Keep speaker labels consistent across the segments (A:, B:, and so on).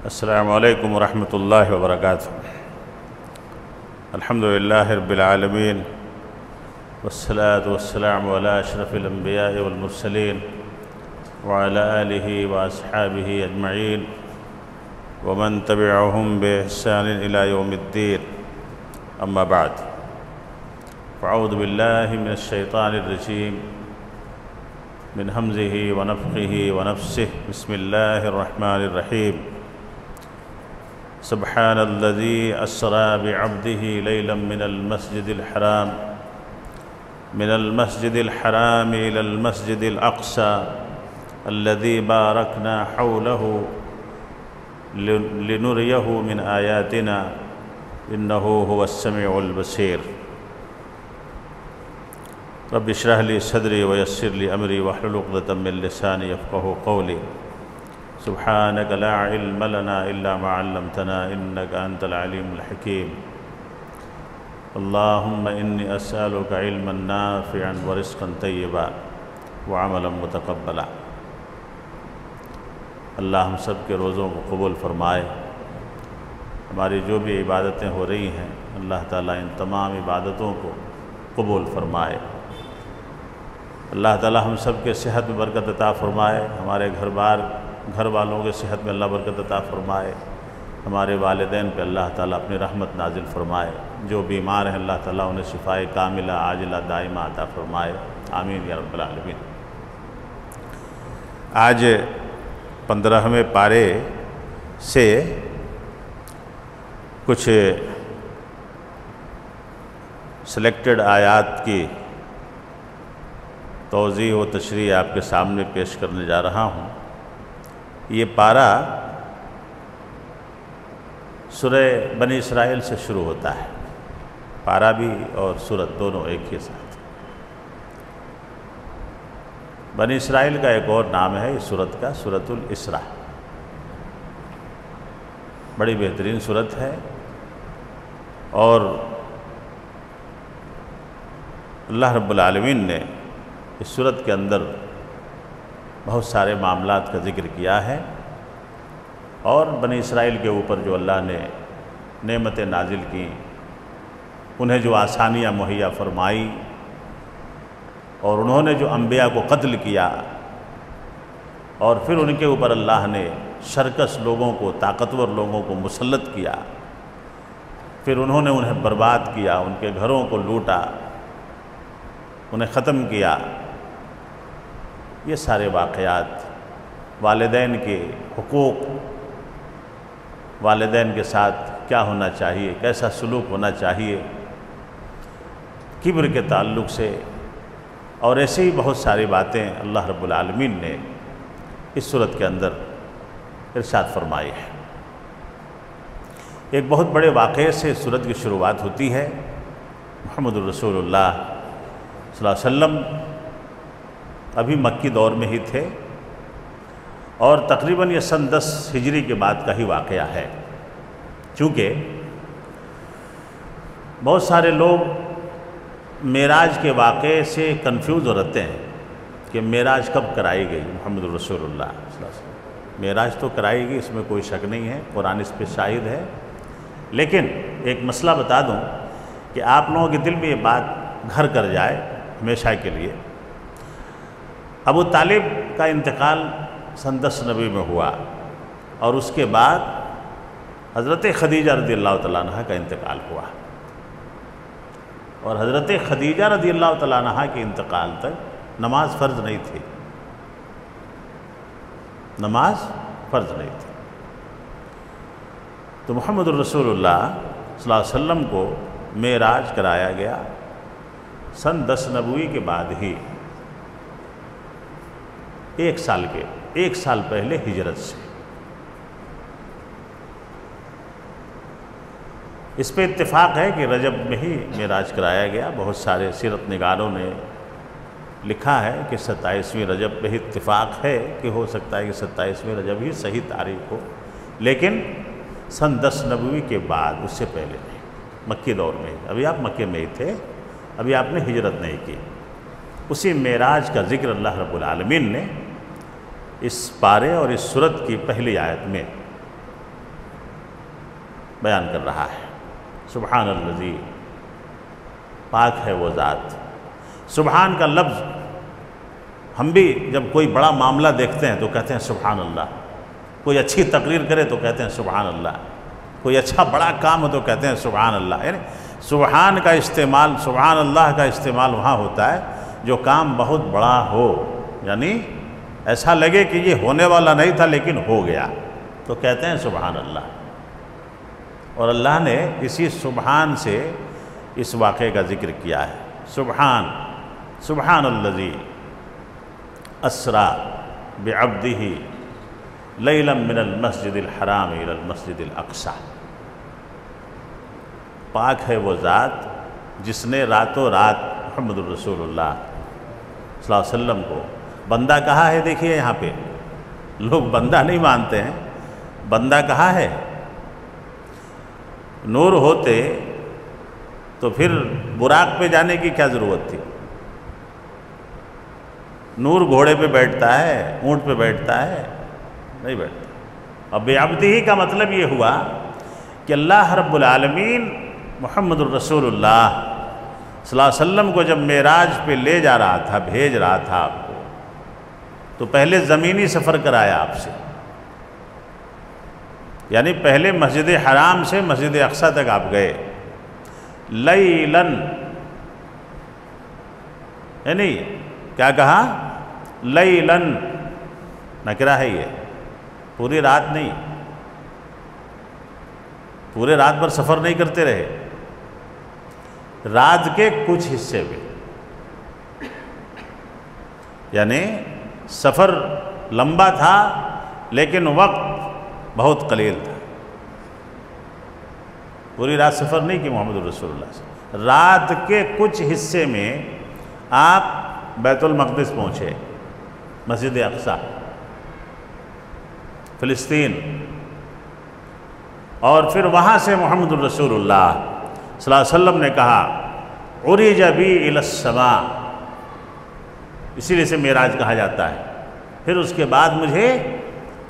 A: السلام علیکم ورحمۃ اللہ وبرکاتہ۔ الحمد للہ رب العالمین والصلاة والسلام علی اشرف الانبیاء والمرسلین وعلی آلہ واصحابہ اجمعین ومن تبعہم بإحسان الی یوم الدین، اما بعد، فاعوذ باللہ من الشیطان الرجیم من ہمزہ ونفخہ ونفسہ، بسم اللہ الرحمن الرحیم۔ سبحان الذي أسرى بعبده ليلا من المسجد الحرام إلى المسجد الأقصى الذي باركنا حوله لنريه من آياتنا إنه هو السميع البصير۔ رب اشرح لي صدري ويسر لي أمري واحلل عقدة من لساني يفقهوا قولي۔ سبحانك لا علم لنا إلا ما علمتنا إنك أنت العليم الحكيم۔ اللهم إني أسألك علما نافعا ورزقا طيبا وعملا متقبلا۔ اللہ ہم سب کے روزوں کو قبول فرمائے۔ ہماری جو بھی عبادتیں ہو رہی ہیں، اللہ تعالیٰ ان تمام عبادتوں کو قبول فرمائے۔ اللہ تعالیٰ ہم سب کے صحت میں برکت عطا فرمائے، ہمارے گھر والوں کے صحت میں اللہ برکت عطا فرمائے، ہمارے والدین پہ اللہ تعالیٰ اپنی رحمت نازل فرمائے، جو بیمار ہیں اللہ تعالیٰ انہیں شفائے کاملہ عاجلہ دائمہ عطا فرمائے، آمین یا رب العالمین۔ آج 15ویں پارے سے کچھ سلیکٹڈ آیات کی توضیح و تشریح آپ کے سامنے پیش کرنے جا رہا ہوں۔ یہ پارہ سورہ بنی اسرائیل سے شروع ہوتا ہے، پارہ بھی اور سورت دونوں ایک ہی ساتھ۔ بنی اسرائیل کا ایک اور نام ہے اس سورت کا، سورۃ الاسراء۔ بڑی بہترین سورت ہے اور اللہ رب العالمین نے اس سورت کے اندر بہت سارے معاملات کا ذکر کیا ہے، اور بنی اسرائیل کے اوپر جو اللہ نے نعمتیں نازل کی، انہیں جو آسانیاں مہیا فرمائی، اور انہوں نے جو انبیاء کو قتل کیا، اور پھر ان کے اوپر اللہ نے شرکس لوگوں کو، طاقتور لوگوں کو مسلط کیا، پھر انہوں نے انہیں برباد کیا، ان کے گھروں کو لوٹا، انہیں ختم کیا۔ یہ سارے واقعات، والدین کے حقوق، والدین کے ساتھ کیا ہونا چاہیے، کیسا سلوک ہونا چاہیے، کبر کے تعلق سے، اور ایسے ہی بہت ساری باتیں اللہ رب العالمین نے اس سورت کے اندر ارشاد فرمائی ہے۔ ایک بہت بڑے واقعے سے اس سورت کی شروعات ہوتی ہے۔ محمد الرسول اللہ صلی اللہ علیہ وسلم ابھی مکی دور میں ہی تھے، اور تقریباً یہ سن 10 ہجری کے بعد کا ہی واقعہ ہے، چونکہ بہت سارے لوگ معراج کے واقعے سے کنفیوز ہو رہتے ہیں کہ معراج کب کرائی گئی۔ محمد الرسول اللہ صلی اللہ علیہ وسلم معراج تو کرائی گئی، اس میں کوئی شک نہیں ہے، قرآن اس پہ شاہد ہے، لیکن ایک مسئلہ بتا دوں کہ آپ لوگوں کے دل میں یہ بات گھر کر جائے ہمیشہ کے لیے۔ ابو طالب کا انتقال سن 10 نبی میں ہوا، اور اس کے بعد حضرت خدیجہ رضی اللہ تعالیٰ عنہ کا انتقال ہوا، اور حضرت خدیجہ رضی اللہ تعالیٰ عنہ کے انتقال تک نماز فرض نہیں تھی، نماز فرض نہیں تھی۔ تو محمد الرسول اللہ صلی اللہ علیہ وسلم کو معراج کرایا گیا سن 10 نبوی کے بعد ہی، ایک سال پہلے ہجرت سے۔ اس پہ اتفاق ہے کہ رجب میں ہی معراج کرایا گیا۔ بہت سارے سیرت نگاروں نے لکھا ہے کہ 27ویں رجب پہ ہی اتفاق ہے کہ ہو سکتا ہے کہ 27ویں رجب ہی صحیح تاریخ ہو، لیکن سن 10 نبوی کے بعد، اس سے پہلے نہیں، مکی دور میں ہی۔ ابھی آپ مکے میں ہی تھے، ابھی آپ نے ہجرت نہیں کی۔ اسی معراج کا ذکر اللہ رب العالمین نے اس پارے اور اس سورت کی پہلی آیت میں بیان کر رہا ہے۔ سبحان الذی، پاک ہے وہ ذات۔ سبحان کا لفظ ہم بھی جب کوئی بڑا معاملہ دیکھتے ہیں تو کہتے ہیں سبحان اللہ، کوئی اچھی تقریر کرے تو کہتے ہیں سبحان اللہ، کوئی اچھا بڑا کام ہو تو کہتے ہیں سبحان اللہ۔ یعنی سبحان کا استعمال، سبحان اللہ کا استعمال وہاں ہوتا ہے جو کام بہت بڑا ہو، یعنی ایسا لگے کہ یہ ہونے والا نہیں تھا لیکن ہو گیا تو کہتے ہیں سبحان اللہ۔ اور اللہ نے اسی سبحان سے اس واقعے کا ذکر کیا ہے۔ سبحان الذی اسریٰ بعبدہ لیلا من المسجد الحرام الی المسجد الاقصی۔ پاک ہے وہ ذات جس نے راتوں رات محمد الرسول اللہ صلی اللہ علیہ وسلم کو بندہ کہا ہے۔ دیکھیے یہاں پہ لوگ بندہ نہیں مانتے ہیں، بندہ کہا ہے۔ نور ہوتے تو پھر براق پہ جانے کی کیا ضرورت تھی؟ نور گھوڑے پہ بیٹھتا ہے، اونٹ پہ بیٹھتا ہے؟ نہیں بیٹھتا۔ اب بعبدہ کا مطلب یہ ہوا کہ اللہ رب العالمین محمد الرسول اللہ صلی اللہ علیہ وسلم کو جب معراج پہ لے جا رہا تھا، بھیج رہا تھا آپ کو، تو پہلے زمینی سفر کرایا آپ سے، یعنی پہلے مسجد حرام سے مسجد اقصی تک آپ گئے لیلاً، یعنی کیا کہا؟ لیلاً، نکرہ ہے یہ، پوری رات نہیں، پورے رات بھر سفر نہیں کرتے رہے، رات کے کچھ حصے میں، یعنی سفر لمبا تھا لیکن وقت بہت قلیل تھا۔ پوری رات سفر نہیں کی محمد الرسول اللہ صلی اللہ علیہ وسلم، رات کے کچھ حصے میں آپ بیت المقدس پہنچے، مسجد اقصی فلسطین، اور پھر وہاں سے محمد الرسول اللہ صلی اللہ علیہ وسلم نے کہا عرج بی الی السماء، اسی لیے سے معراج کہا جاتا ہے۔ پھر اس کے بعد مجھے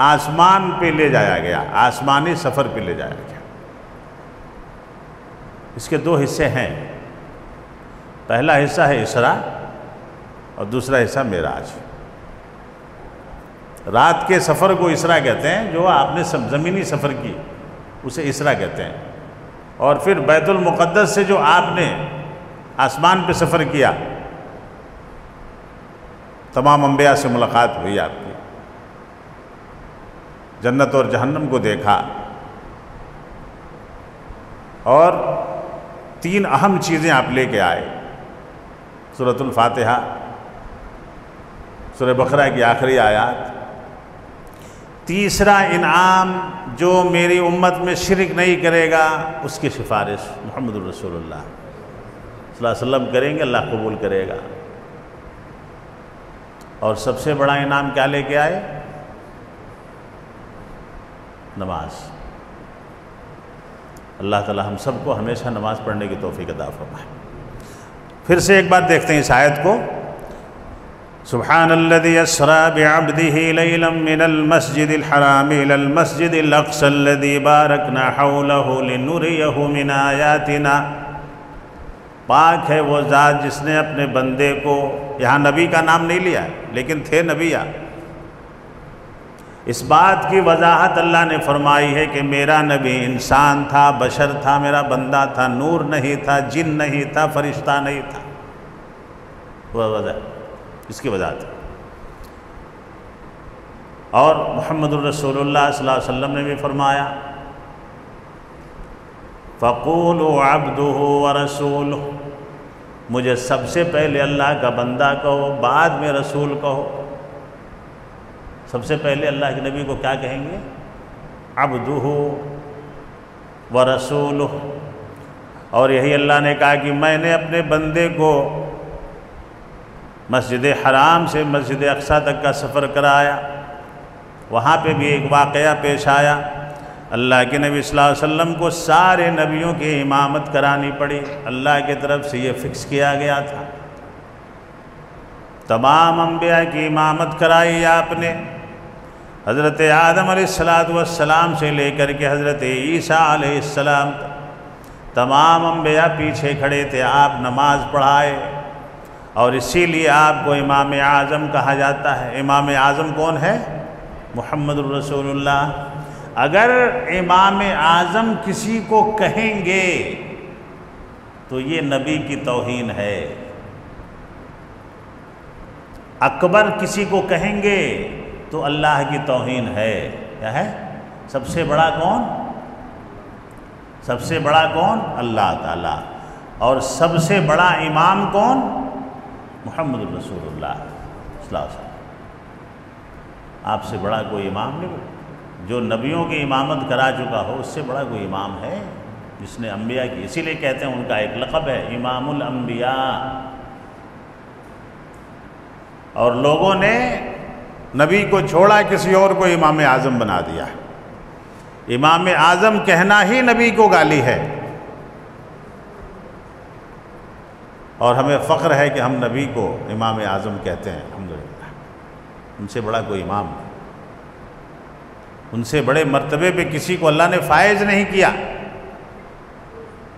A: آسمان پہ لے جایا گیا، آسمانی سفر پہ لے جایا گیا۔ اس کے دو حصے ہیں، پہلا حصہ ہے اسراء اور دوسرا حصہ معراج۔ رات کے سفر کو اسراء کہتے ہیں، جو آپ نے زمینی سفر کی اسے اسراء کہتے ہیں، اور پھر بیت المقدس سے جو آپ نے آسمان پہ سفر کیا، تمام انبیاء سے ملاقات ہوئی آپ کی، جنت اور جہنم کو دیکھا، اور 3 اہم چیزیں آپ لے کے آئے، سورۃ الفاتحہ، سورہ بقرہ کی آخری آیات۔ تیسرا انعام، جو میری امت میں شرک نہیں کرے گا اس کی سفارش محمد الرسول اللہ صلی اللہ علیہ وسلم کریں گے، اللہ قبول کرے گا۔ اور سب سے بڑا انعام کیا لے کے آئے؟ نماز۔ اللہ تعالی ہم سب کو ہمیشہ نماز پڑھنے کی توفیق عطا فرمائے۔ پھر سے ایک بار دیکھتے ہیں اس آیت کو۔ سبحان الذي اسرى بعبده ليلا من المسجد الحرام الى المسجد الاقصى الذي باركنا حوله لنريه من آياتنا۔ پاک ہے وہ ذات جس نے اپنے بندے کو، یہاں نبی کا نام نہیں لیا لیکن تھے نبی آپ، اس بات کی وضاحت اللہ نے فرمائی ہے کہ میرا نبی انسان تھا، بشر تھا، میرا بندہ تھا، نور نہیں تھا، جن نہیں تھا، فرشتہ نہیں تھا۔ وہ وضاحت، اس کی وضاحت۔ اور محمد الرسول اللہ صلی اللہ علیہ وسلم نے بھی فرمایا فَقُولُوا عَبْدُهُ وَرَسُولُهُ، مجھے سب سے پہلے اللہ کا بندہ کہو، بعد میں رسول کہو۔ سب سے پہلے اللہ کے نبی کو کیا کہیں گے؟ عَبْدُهُ وَرَسُولُهُ۔ اور یہی اللہ نے کہا کہ میں نے اپنے بندے کو مسجد حرام سے مسجد اقصی تک کا سفر کرایا۔ وہاں پہ بھی ایک واقعہ پیش آیا، اللہ کے نبی صلی اللہ علیہ وسلم کو سارے نبیوں کی امامت کرانی پڑی، اللہ کی طرف سے یہ فکس کیا گیا تھا، تمام انبیاء کی امامت کرائی آپ نے۔ حضرت آدم علیہ السلام سے لے کر کے حضرت عیسیٰ علیہ السلام تمام انبیاء پیچھے کھڑے تھے، آپ نماز پڑھائے، اور اسی لیے آپ کو امام اعظم کہا جاتا ہے۔ امام اعظم کون ہے؟ محمد الرسول اللہ۔ اگر امام اعظم کسی کو کہیں گے تو یہ نبی کی توہین ہے، اکبر کسی کو کہیں گے تو اللہ کی توہین ہے۔ کیا ہے؟ سب سے بڑا کون؟ سب سے بڑا کون؟ اللہ تعالیٰ۔ اور سب سے بڑا امام کون؟ محمد الرسول اللہ صلی اللہ علیہ وسلم۔ آپ سے بڑا کوئی امام نہیں، جو نبیوں کی امامت کرا چکا ہو اس سے بڑا کوئی امام ہے جس نے انبیاء کی، اسی لیے کہتے ہیں ان کا ایک لقب ہے امام الانبیاء۔ اور لوگوں نے نبی کو چھوڑا، کسی اور کو امام اعظم بنا دیا۔ امام اعظم کہنا ہی نبی کو گالی ہے، اور ہمیں فخر ہے کہ ہم نبی کو امام اعظم کہتے ہیں، الحمدللہ۔ ان سے بڑا کوئی امام نہیں، ان سے بڑے مرتبے پہ کسی کو اللہ نے فائز نہیں کیا،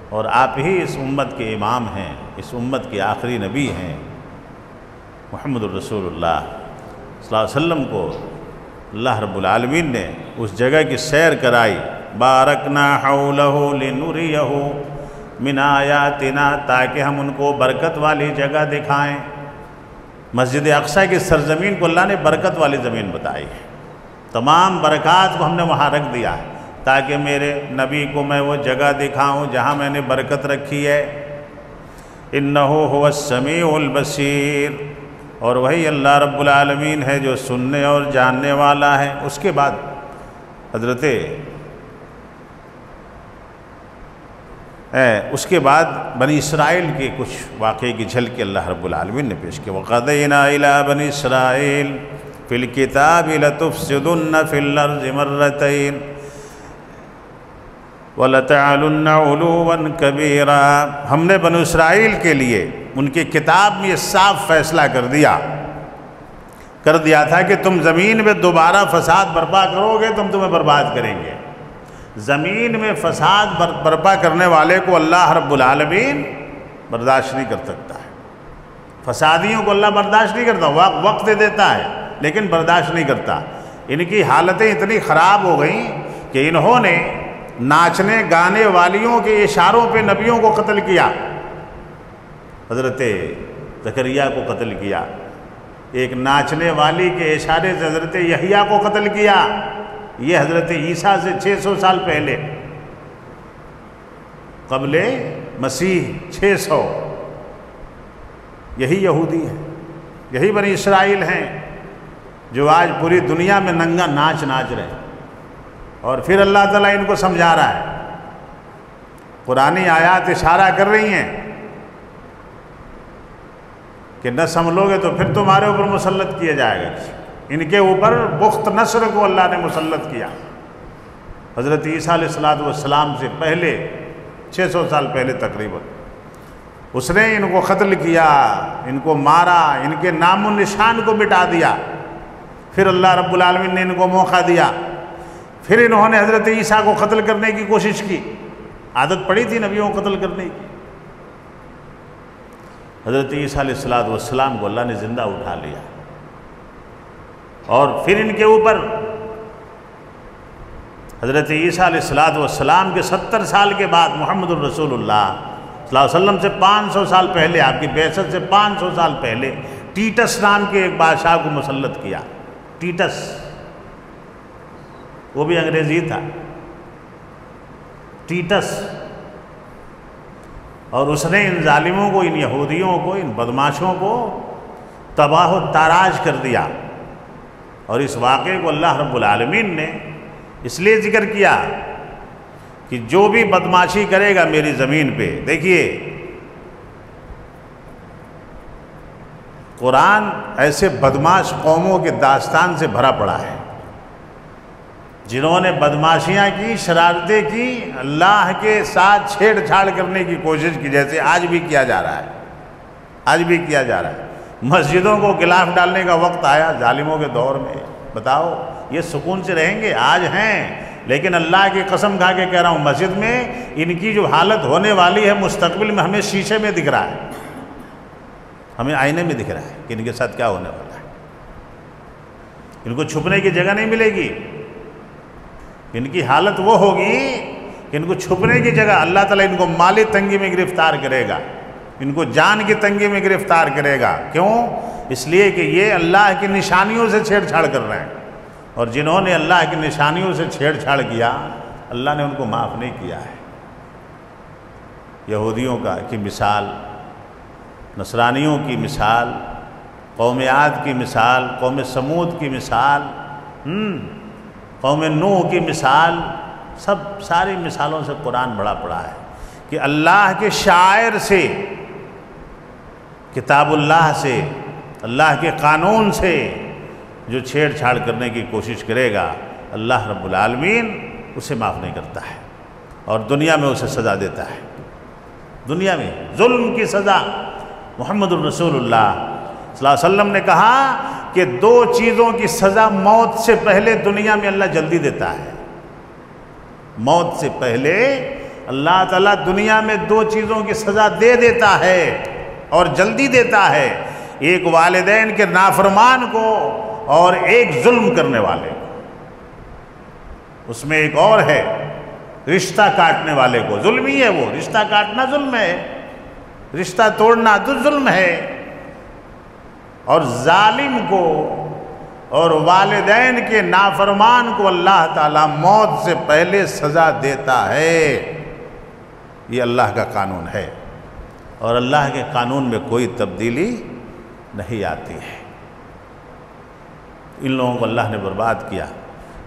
A: اور آپ ہی اس امت کے امام ہیں، اس امت کے آخری نبی ہیں۔ محمد الرسول اللہ صلی اللہ علیہ وسلم کو اللہ رب العالمین نے اس جگہ کی سیر کرائی، بارکنا حولہ لنریہ من آیاتنا، تاکہ ہم ان کو برکت والی جگہ دکھائیں۔ مسجد اقصی کی سرزمین کو اللہ نے برکت والی زمین بتائی ہے، تمام برکات کو ہم نے وہاں رکھ دیا ہے تاکہ میرے نبی کو میں وہ جگہ دکھاؤں جہاں میں نے برکت رکھی ہے۔ انہ هو السمیع البصیر، اور وہی اللہ رب العالمین ہے جو سننے اور جاننے والا ہے۔ اس کے بعد بنی اسرائیل کے کچھ واقعے کی جھلک اللہ رب العالمین نے پیش کی۔ وَقَضَيْنَا إِلَىٰ بَنِي إِسْرَائِيلَ فِي الْكِتَابِ لَتُفْسِدُنَّ فِي الْأَرْضِ مَرَّتَيْنِ وَلَتَعْلُنَّ عُلُوًّا كَبِيرًا۔ ہم نے بنی اسرائیل کے لیے ان کی کتاب میں یہ صاف فیصلہ کر دیا تھا کہ تم زمین میں دوبارہ فساد برپا کرو گے تو ہم تمہیں برباد کریں گے۔ زمین میں فساد برپا کرنے والے کو اللہ رب العالمین برداشت نہیں کر سکتا ہے، فسادیوں کو اللہ برداشت نہیں کرتا، وقت دے دیتا ہے لیکن برداشت نہیں کرتا۔ ان کی حالتیں اتنی خراب ہو گئیں کہ انہوں نے ناچنے گانے والیوں کے اشاروں پہ نبیوں کو قتل کیا۔ حضرت زکریا کو قتل کیا، ایک ناچنے والی کے اشارے سے حضرت یحییٰ کو قتل کیا۔ یہ حضرت عیسیٰ سے 600 سال پہلے، قبل مسیح 600۔ یہی یہودی ہے، یہی بنی اسرائیل ہیں جو آج پوری دنیا میں ننگا ناچ رہے ہیں، اور پھر اللہ تعالیٰ ان کو سمجھا رہا ہے۔ قرآنی آیات اشارہ کر رہی ہیں کہ نہ سنبھلو گے تو پھر تمہارے اوپر مسلط کیا جائے گا۔ ان کے اوپر بخت نصر کو اللہ نے مسلط کیا۔ حضرت عیسیٰ علیہ السلام سے پہلے 600 سال پہلے تقریباً اس نے ان کو قتل کیا، ان کو مارا، ان کے نام و نشان کو مٹا دیا۔ پھر اللہ رب العالمین نے ان کو موقع دیا، پھر انہوں نے حضرت عیسیٰ کو قتل کرنے کی کوشش کی۔ عادت پڑی تھی نبیوں کو قتل کرنے کی۔ حضرت عیسیٰ علیہ السلام کو اللہ نے زندہ اٹھا لیا، اور پھر ان کے اوپر حضرت عیسیٰ علیہ السلام کے 70 سال کے بعد محمد الرسول اللہ صلی اللہ علیہ وسلم سے 500 سال پہلے، آپ کی بعثت سے 500 سال پہلے، ٹیٹس نام کے ایک بادشاہ کو مسلط کیا۔ ٹیٹس، وہ بھی انگریزی تھا، ٹیٹس، اور اس نے ان ظالموں کو، ان یہودیوں کو، ان بدماشوں کو تباہ و تاراج کر دیا۔ اور اس واقعے کو اللہ رب العالمین نے اس لیے ذکر کیا کہ جو بھی بدماشی کرے گا میری زمین پہ، دیکھیے قرآن ایسے بدماش قوموں کے داستان سے بھرا پڑا ہے جنہوں نے بدماشیاں کی، شرارتیں کی، اللہ کے ساتھ چھیڑ چھاڑ کرنے کی کوشش کی، جیسے آج بھی کیا جا رہا ہے، آج بھی کیا جا رہا ہے۔ مسجدوں کو غلاف ڈالنے کا وقت آیا ظالموں کے دور میں، بتاؤ یہ سکون سے رہیں گے؟ آج ہیں، لیکن اللہ کی قسم کھا کے کہہ رہا ہوں، مسجد میں ان کی جو حالت ہونے والی ہے مستقبل میں ہمیں شیشے میں دکھ رہا ہے، ہمیں آئینے میں دکھ رہا ہے کہ ان کے ساتھ کیا ہونے والا ہے۔ ان کو چھپنے کی جگہ نہیں ملے گی، ان کی حالت وہ ہوگی کہ ان کو چھپنے کی جگہ اللہ تعالیٰ ان کو مالی تنگی میں گرفتار کرے گا، ان کو جان کی تنگی میں گرفتار کرے گا۔ کیوں؟ اس لیے کہ یہ اللہ کی نشانیوں سے چھیڑ چھاڑ کر رہے ہیں، اور جنہوں نے اللہ کی نشانیوں سے چھیڑ چھاڑ کیا اللہ نے ان کو معاف نہیں کیا ہے۔ یہودیوں کی مثال، نصرانیوں کی مثال، قوم عاد کی مثال، قوم سمود کی مثال، قوم نوح کی مثال، ساری مثالوں سے قرآن بڑا پڑا ہے کہ اللہ کے شاعر سے، کتاب اللہ سے، اللہ کے قانون سے جو چھیڑ چھاڑ کرنے کی کوشش کرے گا اللہ رب العالمین اسے معاف نہیں کرتا ہے، اور دنیا میں اسے سزا دیتا ہے۔ دنیا میں ظلم کی سزا، محمد الرسول اللہ صلی اللہ علیہ وسلم نے کہا کہ 2 چیزوں کی سزا موت سے پہلے دنیا میں اللہ جلدی دیتا ہے۔ موت سے پہلے اللہ تعالیٰ دنیا میں 2 چیزوں کی سزا دے دیتا ہے اور جلدی دیتا ہے، ایک والدین کے نافرمان کو اور ایک ظلم کرنے والے کو۔ اس میں ایک اور ہے، رشتہ کاٹنے والے کو، ظلم ہی ہے وہ، رشتہ کاٹنا ظلم ہے، رشتہ توڑنا تو ظلم ہے، اور ظالم کو اور والدین کے نافرمان کو اللہ تعالیٰ موت سے پہلے سزا دیتا ہے۔ یہ اللہ کا قانون ہے، اور اللہ کے قانون میں کوئی تبدیلی نہیں آتی ہے۔ ان لوگوں کو اللہ نے برباد کیا۔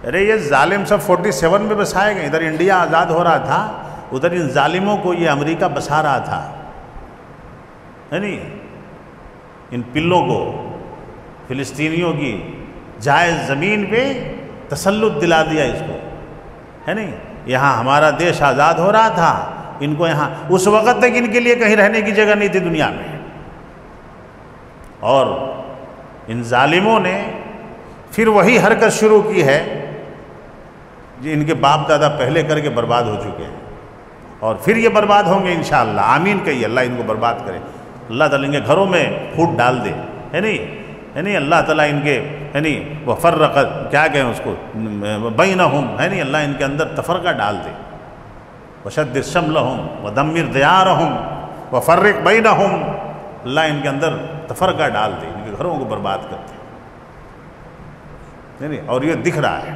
A: ارے یہ ظالم سب 47 میں بسائے گئے، ادھر انڈیا آزاد ہو رہا تھا، ادھر ان ظالموں کو یہ امریکہ بسا رہا تھا، ہے نہیں؟ ان پلوں کو، فلسطینیوں کی جائز زمین پہ تسلط دلا دیا اس کو، ہے نہیں؟ یہاں ہمارا دیش آزاد ہو رہا تھا، ان کو یہاں، اس وقت تک ان کے لیے کہیں رہنے کی جگہ نہیں تھی دنیا میں، اور ان ظالموں نے پھر وہی حرکت شروع کی ہے جو ان کے باپ دادا پہلے کر کے برباد ہو چکے ہیں، اور پھر یہ برباد ہوں گے انشاءاللہ۔ آمین کہیے، اللہ ان کو برباد کرے، اللہ تعالیٰ ان کے گھروں میں پھوٹ ڈال دے، ہے نہیں؟ اللہ تعالیٰ ان کے، ہے نہیں، وفرقت، کیا کہیں اس کو، بینہم، ہے نہیں، اللہ ان کے اندر تفرقہ ڈال دے، وشدد شملہم ودمر دیارہم وفرق بینہم، اللہ ان کے اندر تفرقہ ڈال دے، ان کے گھروں کو برباد کر دے، اور یہ دکھ رہا ہے۔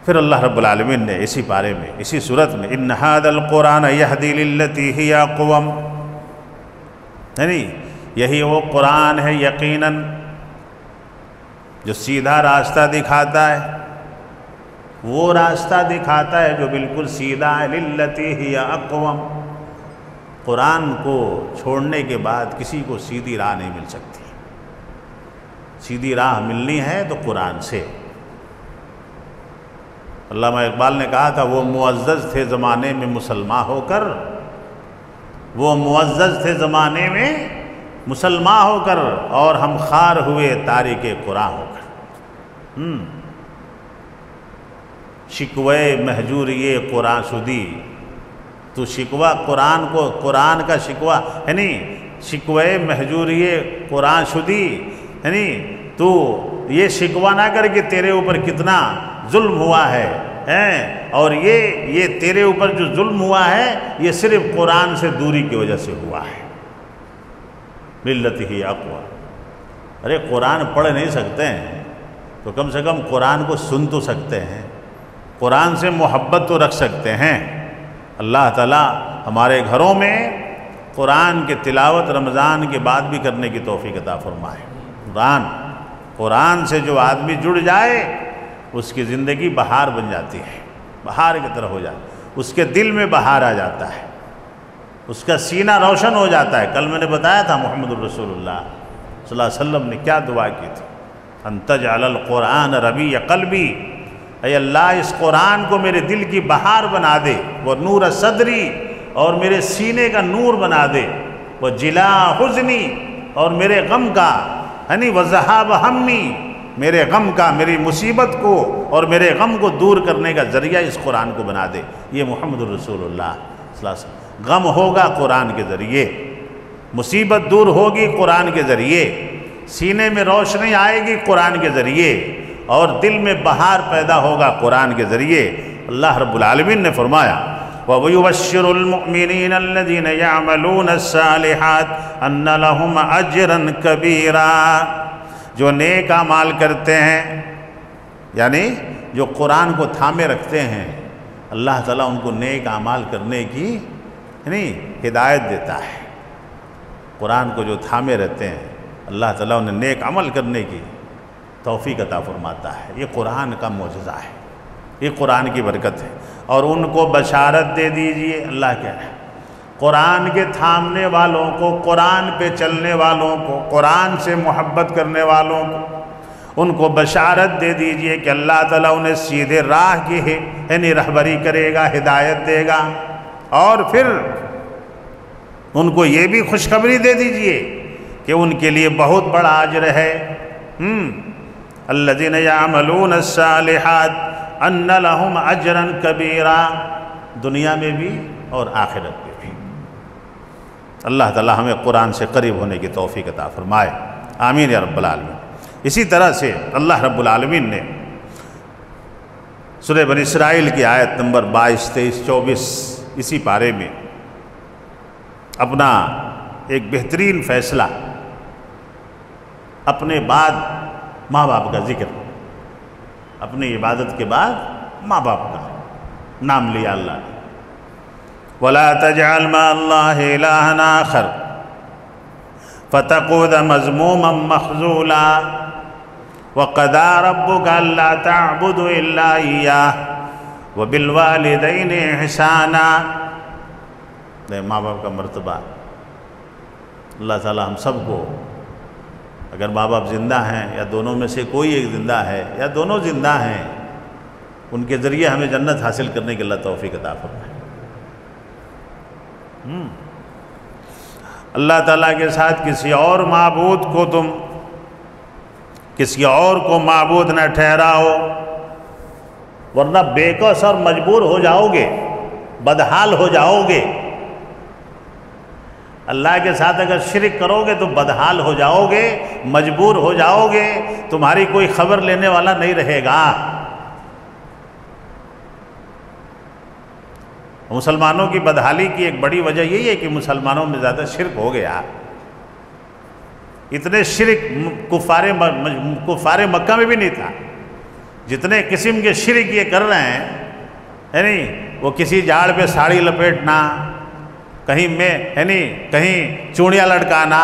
A: پھر اللہ رب العالمین نے اسی پارے میں، اسی صورت میں، ان ھذا القرآن یہدی للتی ہی اقوم، یہی وہ قرآن ہے یقیناً جو سیدھا راستہ دکھاتا ہے، وہ راستہ دکھاتا ہے جو بالکل سیدھا ہے، للتی ہی اقوم۔ قرآن کو چھوڑنے کے بعد کسی کو سیدھی راہ نہیں مل سکتی، سیدھی راہ ملنی ہے تو قرآن سے۔ علامہ اقبال نے کہا تھا، وہ معزز تھے زمانے میں مسلمان ہو کر، وہ معزز تھے زمانے میں مسلمان ہو کر، اور ہم خوار ہوئے تارک قرآن ہو کر۔ شکوے محجوری قرآن شدی، تو شکوہ قرآن کو، قرآن کا شکوہ ہے نہیں، شکوے محجوری قرآن شدی، ہے نہیں، تو یہ شکوہ نہ کر کہ تیرے اوپر کتنا ظلم ہوا ہے، اور یہ تیرے اوپر جو ظلم ہوا ہے یہ صرف قرآن سے دوری کی وجہ سے ہوا ہے۔ للتی ہی اقوم، ارے قرآن پڑھ نہیں سکتے ہیں تو کم سے کم قرآن کو سن تو سکتے ہیں، قرآن سے محبت تو رکھ سکتے ہیں۔ اللہ تعالیٰ ہمارے گھروں میں قرآن کی تلاوت رمضان کے بعد بھی کرنے کی توفیق عطا فرمائے۔ قرآن سے جو آدمی جڑ جائے اس کی زندگی بہار بن جاتی ہے، بہار کی طرح ہو جاتی، اس کے دل میں بہار آ جاتا ہے، اس کا سینہ روشن ہو جاتا ہے۔ کل میں نے بتایا تھا محمد الرسول اللہ صلی اللہ علیہ وسلم نے کیا دعا کی تھی، ان تجعل القرآن ربیع قلبی، اے اللہ اس قرآن کو میرے دل کی بہار بنا دے، وہ نور صدری، اور میرے سینے کا نور بنا دے، وہ جلا حزنی، اور میرے غم کا، یعنی وذہاب ہمی، میرے غم کا، میری مصیبت کو اور میرے غم کو دور کرنے کا ذریعہ اس قرآن کو بنا دے۔ یہ محمد الرسول اللہ صلی اللہ علیہ وسلم۔ غم ہوگا قرآن کے ذریعے، مصیبت دور ہوگی قرآن کے ذریعے، سینے میں روشنی آئے گی قرآن کے ذریعے، اور دل میں بہار پیدا ہوگا قرآن کے ذریعے۔ اللہ رب العالمین نے فرمایا وَيُبَشِّرُ الْمُؤْمِنِينَ الَّذِينَ يَعْمَلُونَ الصَّالِحَاتِ أَنَّ لَهُمْ أَجْرًا كَبِيرًا، جو نیک اعمال کرتے ہیں، یعنی جو قرآن کو تھامے رکھتے ہیں، اللہ تعالیٰ ان کو نیک اعمال کرنے کی یعنی ہدایت دیتا ہے۔ قرآن کو جو تھامے رہتے ہیں اللہ تعالیٰ انہیں نیک عمل کرنے کی توفیق عطا فرماتا ہے۔ یہ قرآن کا معجزہ ہے، یہ قرآن کی برکت ہے۔ اور ان کو بشارت دے دیجئے، اللہ کہہ رہا ہے قرآن کے تھامنے والوں کو، قرآن پہ چلنے والوں کو، قرآن سے محبت کرنے والوں کو، ان کو بشارت دے دیجئے کہ اللہ تعالیٰ انہیں سیدھے راہ کی یعنی رہبری کرے گا، ہدایت دے گا۔ اور پھر ان کو یہ بھی خوشخبری دے دیجئے کہ ان کے لیے بہت بڑا اجر ہے۔ الذین یعملون الصالحات ان لہم اجرا کبیرا، دنیا میں بھی اور آخرت میں بھی۔ اللہ تعالی ہمیں قرآن سے قریب ہونے کی توفیق عطا فرمائے، آمین یا رب العالمین۔ اسی طرح سے اللہ رب العالمین نے سورہ بنی اسرائیل کی آیت نمبر 22، 23، 24 اسی پارے میں اپنا ایک بہترین فیصلہ، اپنے بعد ماں باپ کا ذکر، اپنی عبادت کے بعد ماں باپ کا نام لیا اللہ نے۔ وَلَا تَجْعَلْ مَعَ اللَّهِ إِلَٰهًا آخَرَ فَتَقْعُدَ مَذْمُومًا مَخْذُولًا وَقَضَىٰ رَبُّكَ أَلَّا تَعْبُدُوا إِلَّا إِيَّاهُ وَبِالْوَالِدَيْنِ إِحْسَانًا۔ ماں باپ کا مرتبہ اللہ تعالیٰ ہم سب کو، اگر ماں باپ زندہ ہیں یا دونوں میں سے کوئی ایک زندہ ہے یا دونوں زندہ ہیں، ان کے ذریعے ہمیں جنت حاصل کرنے کے اللہ توفیق عطا فرمائے۔ اللہ تعالیٰ کے ساتھ کسی اور معبود کو تم کسی اور کو معبود نہ ٹھہراؤ، ورنہ بےکس اور مجبور ہو جاؤ گے، بدحال ہو جاؤ گے۔ اللہ کے ساتھ اگر شرک کرو گے تو بدحال ہو جاؤ گے، مجبور ہو جاؤ گے، تمہاری کوئی خبر لینے والا نہیں رہے گا۔ مسلمانوں کی بدحالی کی ایک بڑی وجہ یہی ہے کہ مسلمانوں میں زیادہ شرک ہو گیا۔ اتنے شرک کفار مکہ میں بھی نہیں تھا، جتنے قسم کے شرک یہ کر رہے ہیں، یعنی وہ کسی جھاڑ پہ ساڑی لپیٹنا، کہیں چوڑیاں لٹکانا،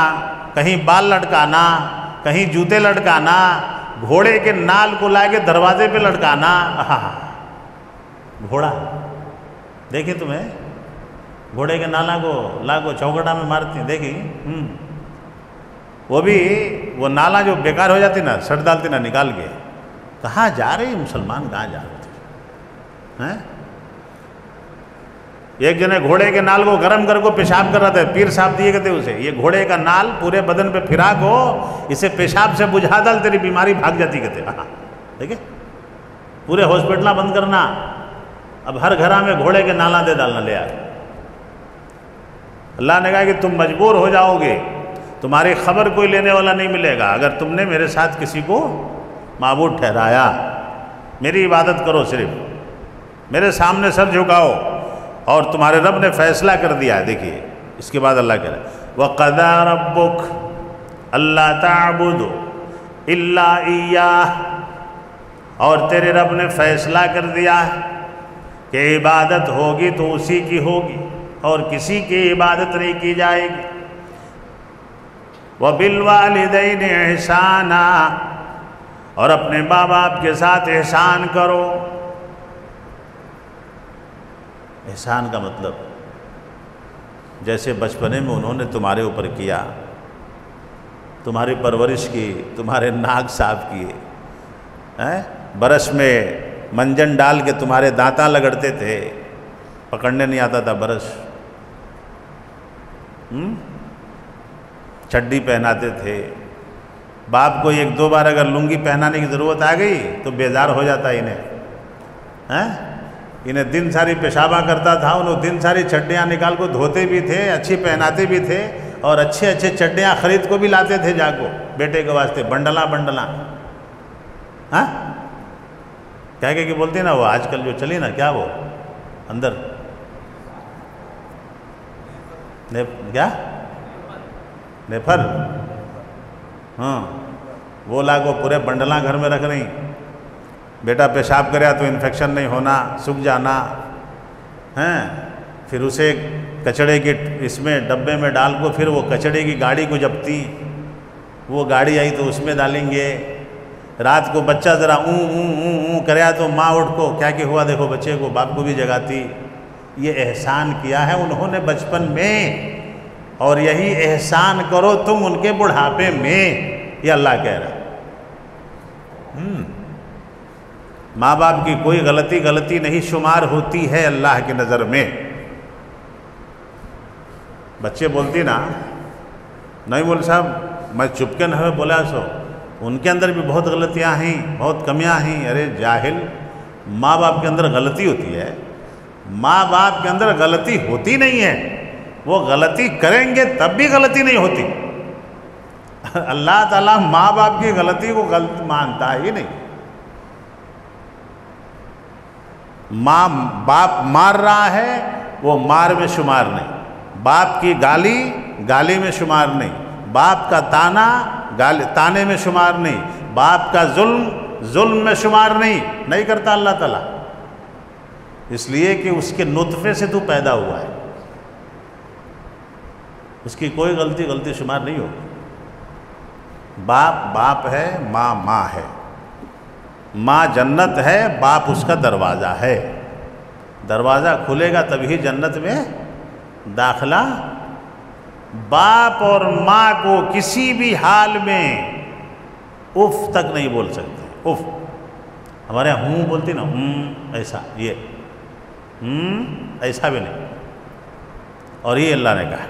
A: کہیں بال لٹکانا، کہیں جوتے لٹکانا، گھوڑے کے نال کو لا کے دروازے پہ لٹکانا۔ گھوڑا دیکھیں تمہیں، گھوڑے کے نالا کو لا کو چوکٹا میں مارتی ہیں، دیکھیں وہ بھی وہ نالا جو بیکار ہو جاتی نا، سٹ ڈالتی نا نکال کے۔ کہاں جا رہے مسلمان، کہاں جا رہے تھے؟ ایک جنے گھوڑے کے نال کو گرم کر کو پیشاب کر رہا تھا، پیر صاحب دیے کہتے اسے، یہ گھوڑے کا نال پورے بدن پہ پھرا کو اسے پیشاب سے بجھا ڈال، تیری بیماری بھاگ جاتی کہتے۔ دیکھیں پورے ہاسپٹلہ بند کرنا، اب ہر گھرہ میں گھوڑے کے نالا دے ڈالنا لے آئے۔ اللہ نے کہا کہ تم مجبور ہو جاؤ گے، تمہاری خبر کوئی لینے والا نہیں ملے گا اگر تم نے میرے ساتھ کسی کو معبود ٹھہرایا۔ میری عبادت کرو، صرف میرے سامنے سر جھکاؤ، اور تمہارے رب نے فیصلہ کر دیا ہے۔ دیکھیے اس کے بعد اللہ کہہ رہا ہے وَقَضَىٰ رَبُّكَ أَلَّا تَعْبُدُوا إِلَّا إِيَّاهُ، اور تیرے رب نے فیصلہ کر دیا ہے کہ عبادت ہوگی تو اسی کی ہوگی اور کسی کی عبادت نہیں کی جائے گی۔ وَبِالْوَالِدَيْنِ إِحْسَانًا، اور اپنے ماں باپ کے ساتھ احسان کرو۔ احسان کا مطلب جیسے بچپنے میں انہوں نے تمہارے اوپر کیا، تمہاری پرورش کی، تمہارے ناک صاف کیے، برش میں منجن ڈال کے تمہارے دانتاں لگڑتے تھے، پکڑنے نہیں آتا تھا برش، چڈی پہناتے تھے، باپ کو ایک دو بار اگر لنگی پہنانے کی ضرورت آ گئی تو بیزار ہو جاتا انہیں دن ساری پیشابہ کرتا تھا، انہوں دن ساری چڈیاں نکال کو دھوتے بھی تھے، اچھی پہناتے بھی تھے، اور اچھے اچھے چڈیاں خرید کو بھی لاتے تھے جا کو بیٹے کے واسطے، بنڈلاں کیا کہ بولتے ہیں نا وہ آج کل جو چلی نا، کیا وہ اندر کیا نیفر، وہ لاگو پورے بنڈلاں گھر میں رکھ رہی، بیٹا پیشاب کریا تو انفیکشن نہیں ہونا، سوکھ جانا، پھر اسے کچڑے کی اس میں ڈبے میں ڈال کو پھر وہ کچڑے کی گاڑی کو جپتی، وہ گاڑی آئی تو اس میں ڈالیں گے، رات کو بچہ ذرا اون کریا تو ماں اٹھ کو کیا کہ ہوا دیکھو بچے کو، باپ کو بھی جگاتی۔ یہ احسان کیا ہے انہوں نے بچپن میں، اور یہی احسان کرو تم ان کے بڑھاپے میں، یہ اللہ کہہ رہا ہے۔ ماں باپ کی کوئی غلطی نہیں شمار ہوتی ہے اللہ کی نظر میں۔ بچے بولتی نا، نہیں مول صاحب میں چپ کے نہ بولا سو، ان کے اندر بھی بہت غلطیاں ہیں، بہت کمیاں ہیں۔ ارے جاہل، ماں باپ کے اندر غلطی ہوتی ہے، ماں باپ کے اندر غلطی ہوتی نہیں ہے، وہ غلطی کریں گے تب بھی غلطی نہیں ہوتی۔ اللہ تعالیٰ ماں باپ کی غلطی کو غلط مانتا ہی نہیں۔ ماں باپ مار رہا ہے، وہ مار میں شمار نہیں، باپ کی گالی میں شمار نہیں، باپ کا تانے میں شمار نہیں، باپ کا ظلم میں شمار نہیں کرتا اللہ تعالیٰ، اس لیے کہ اس کے نطفے سے تو پیدا ہوا ہے، اس کی کوئی غلطی شمار نہیں ہوگی۔ باپ ہے، ماں ہے، ماں جنت ہے، باپ اس کا دروازہ ہے، دروازہ کھلے گا تبھی جنت میں داخلہ۔ باپ اور ماں کو کسی بھی حال میں اف تک نہیں بول سکتے، اف ہمارے یہاں ہوں بولتی نا، ایسا، یہ ایسا بھی نہیں، اور یہ اللہ نے کہا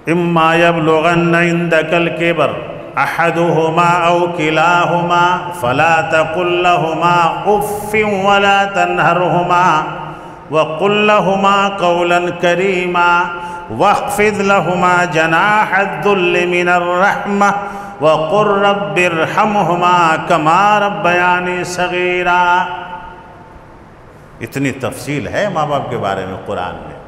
A: اما یبلغن عندک الکبر احدهما او کلاهما فلا تقل لهما اف ولا تنهرهما وقل لهما قولا كريما واخفض لهما جناح الذل من الرحمة وقل رب ارحمهما كما ربياني صغيرا۔ اتنی تفصیل ہے ماں باپ کے بارے میں قرآن میں۔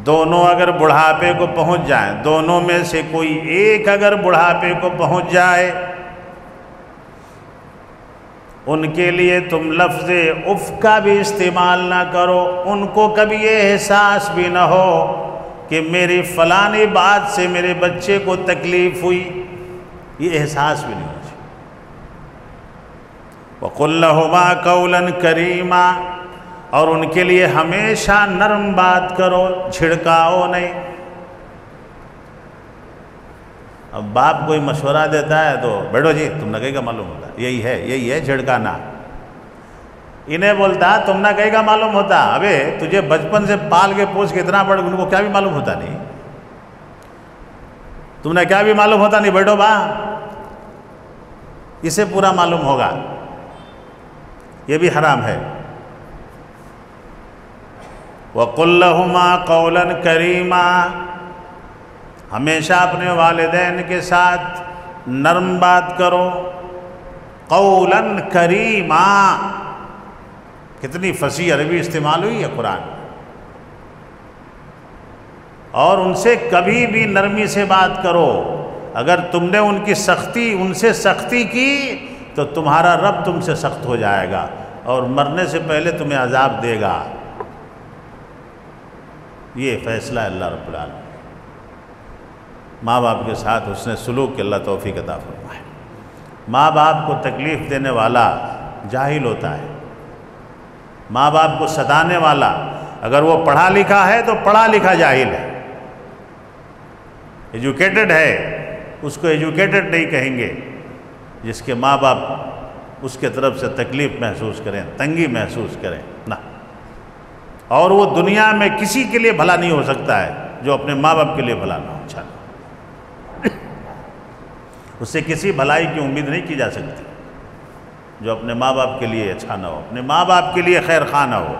A: دونوں اگر بڑھاپے کو پہنچ جائیں، دونوں میں سے کوئی ایک اگر بڑھاپے کو پہنچ جائے، ان کے لیے تم لفظ اف کا بھی استعمال نہ کرو، ان کو کبھی یہ احساس بھی نہ ہو کہ میری فلانی بات سے میرے بچے کو تکلیف ہوئی، یہ احساس بھی نہیں ہو چاہیے۔ وَقُلْ لَهُمَا قَوْلًا كَرِيمًا، اور ان کے لیے ہمیشہ نرم بات کرو، جھڑکاؤ نہیں۔ اب باپ کوئی مشورہ دیتا ہے تو بیٹھو جی تم نہ کہے گا معلوم ہوتا، یہی ہے جھڑکانا۔ انہیں بولتا تم نہ کہے گا معلوم ہوتا، ابے تجھے بچپن سے پال کے پوچھ کے اتنا بڑھ، ان کو کیا بھی معلوم ہوتا نہیں، تم نے کیا بھی معلوم ہوتا نہیں، بیٹھو با، اسے پورا معلوم ہوگا، یہ بھی حرام ہے۔ وَقُلْ لَهُمَا قَوْلًا كَرِيمًا، ہمیشہ اپنے والدین کے ساتھ نرم بات کرو، قَوْلًا كَرِيمًا، کتنی فصیح عربی استعمال ہوئی ہے قرآن، اور ان سے کبھی بھی نرمی سے بات کرو۔ اگر تم نے ان سے سختی کی تو تمہارا رب تم سے سخت ہو جائے گا اور مرنے سے پہلے تمہیں عذاب دے گا۔ یہ فیصلہ ہے اللہ رب العالمین۔ ماں باپ کے ساتھ حسن سلوک کے اللہ توفیق عطا فرمائے۔ ماں باپ کو تکلیف دینے والا جاہل ہوتا ہے، ماں باپ کو ستانے والا اگر وہ پڑھا لکھا ہے تو پڑھا لکھا جاہل ہے، ایجوکیٹڈ ہے اس کو ایجوکیٹڈ نہیں کہیں گے جس کے ماں باپ اس کے طرف سے تکلیف محسوس کریں، تنگی محسوس کریں، نہ، اور وہ دنیا میں کسی کے لیے بھلا نہیں ہو سکتا ہے۔ جو اپنے ماں باپ کے لیے بھلا نہ ہو، اچھا نہ ہو، اس سے کسی بھلائی کی امید نہیں کی جا سکتی جو اپنے ماں باپ کے لیے اچھا نہ ہو، اپنے ماں باپ کے لیے خیر خواہ نہ ہو۔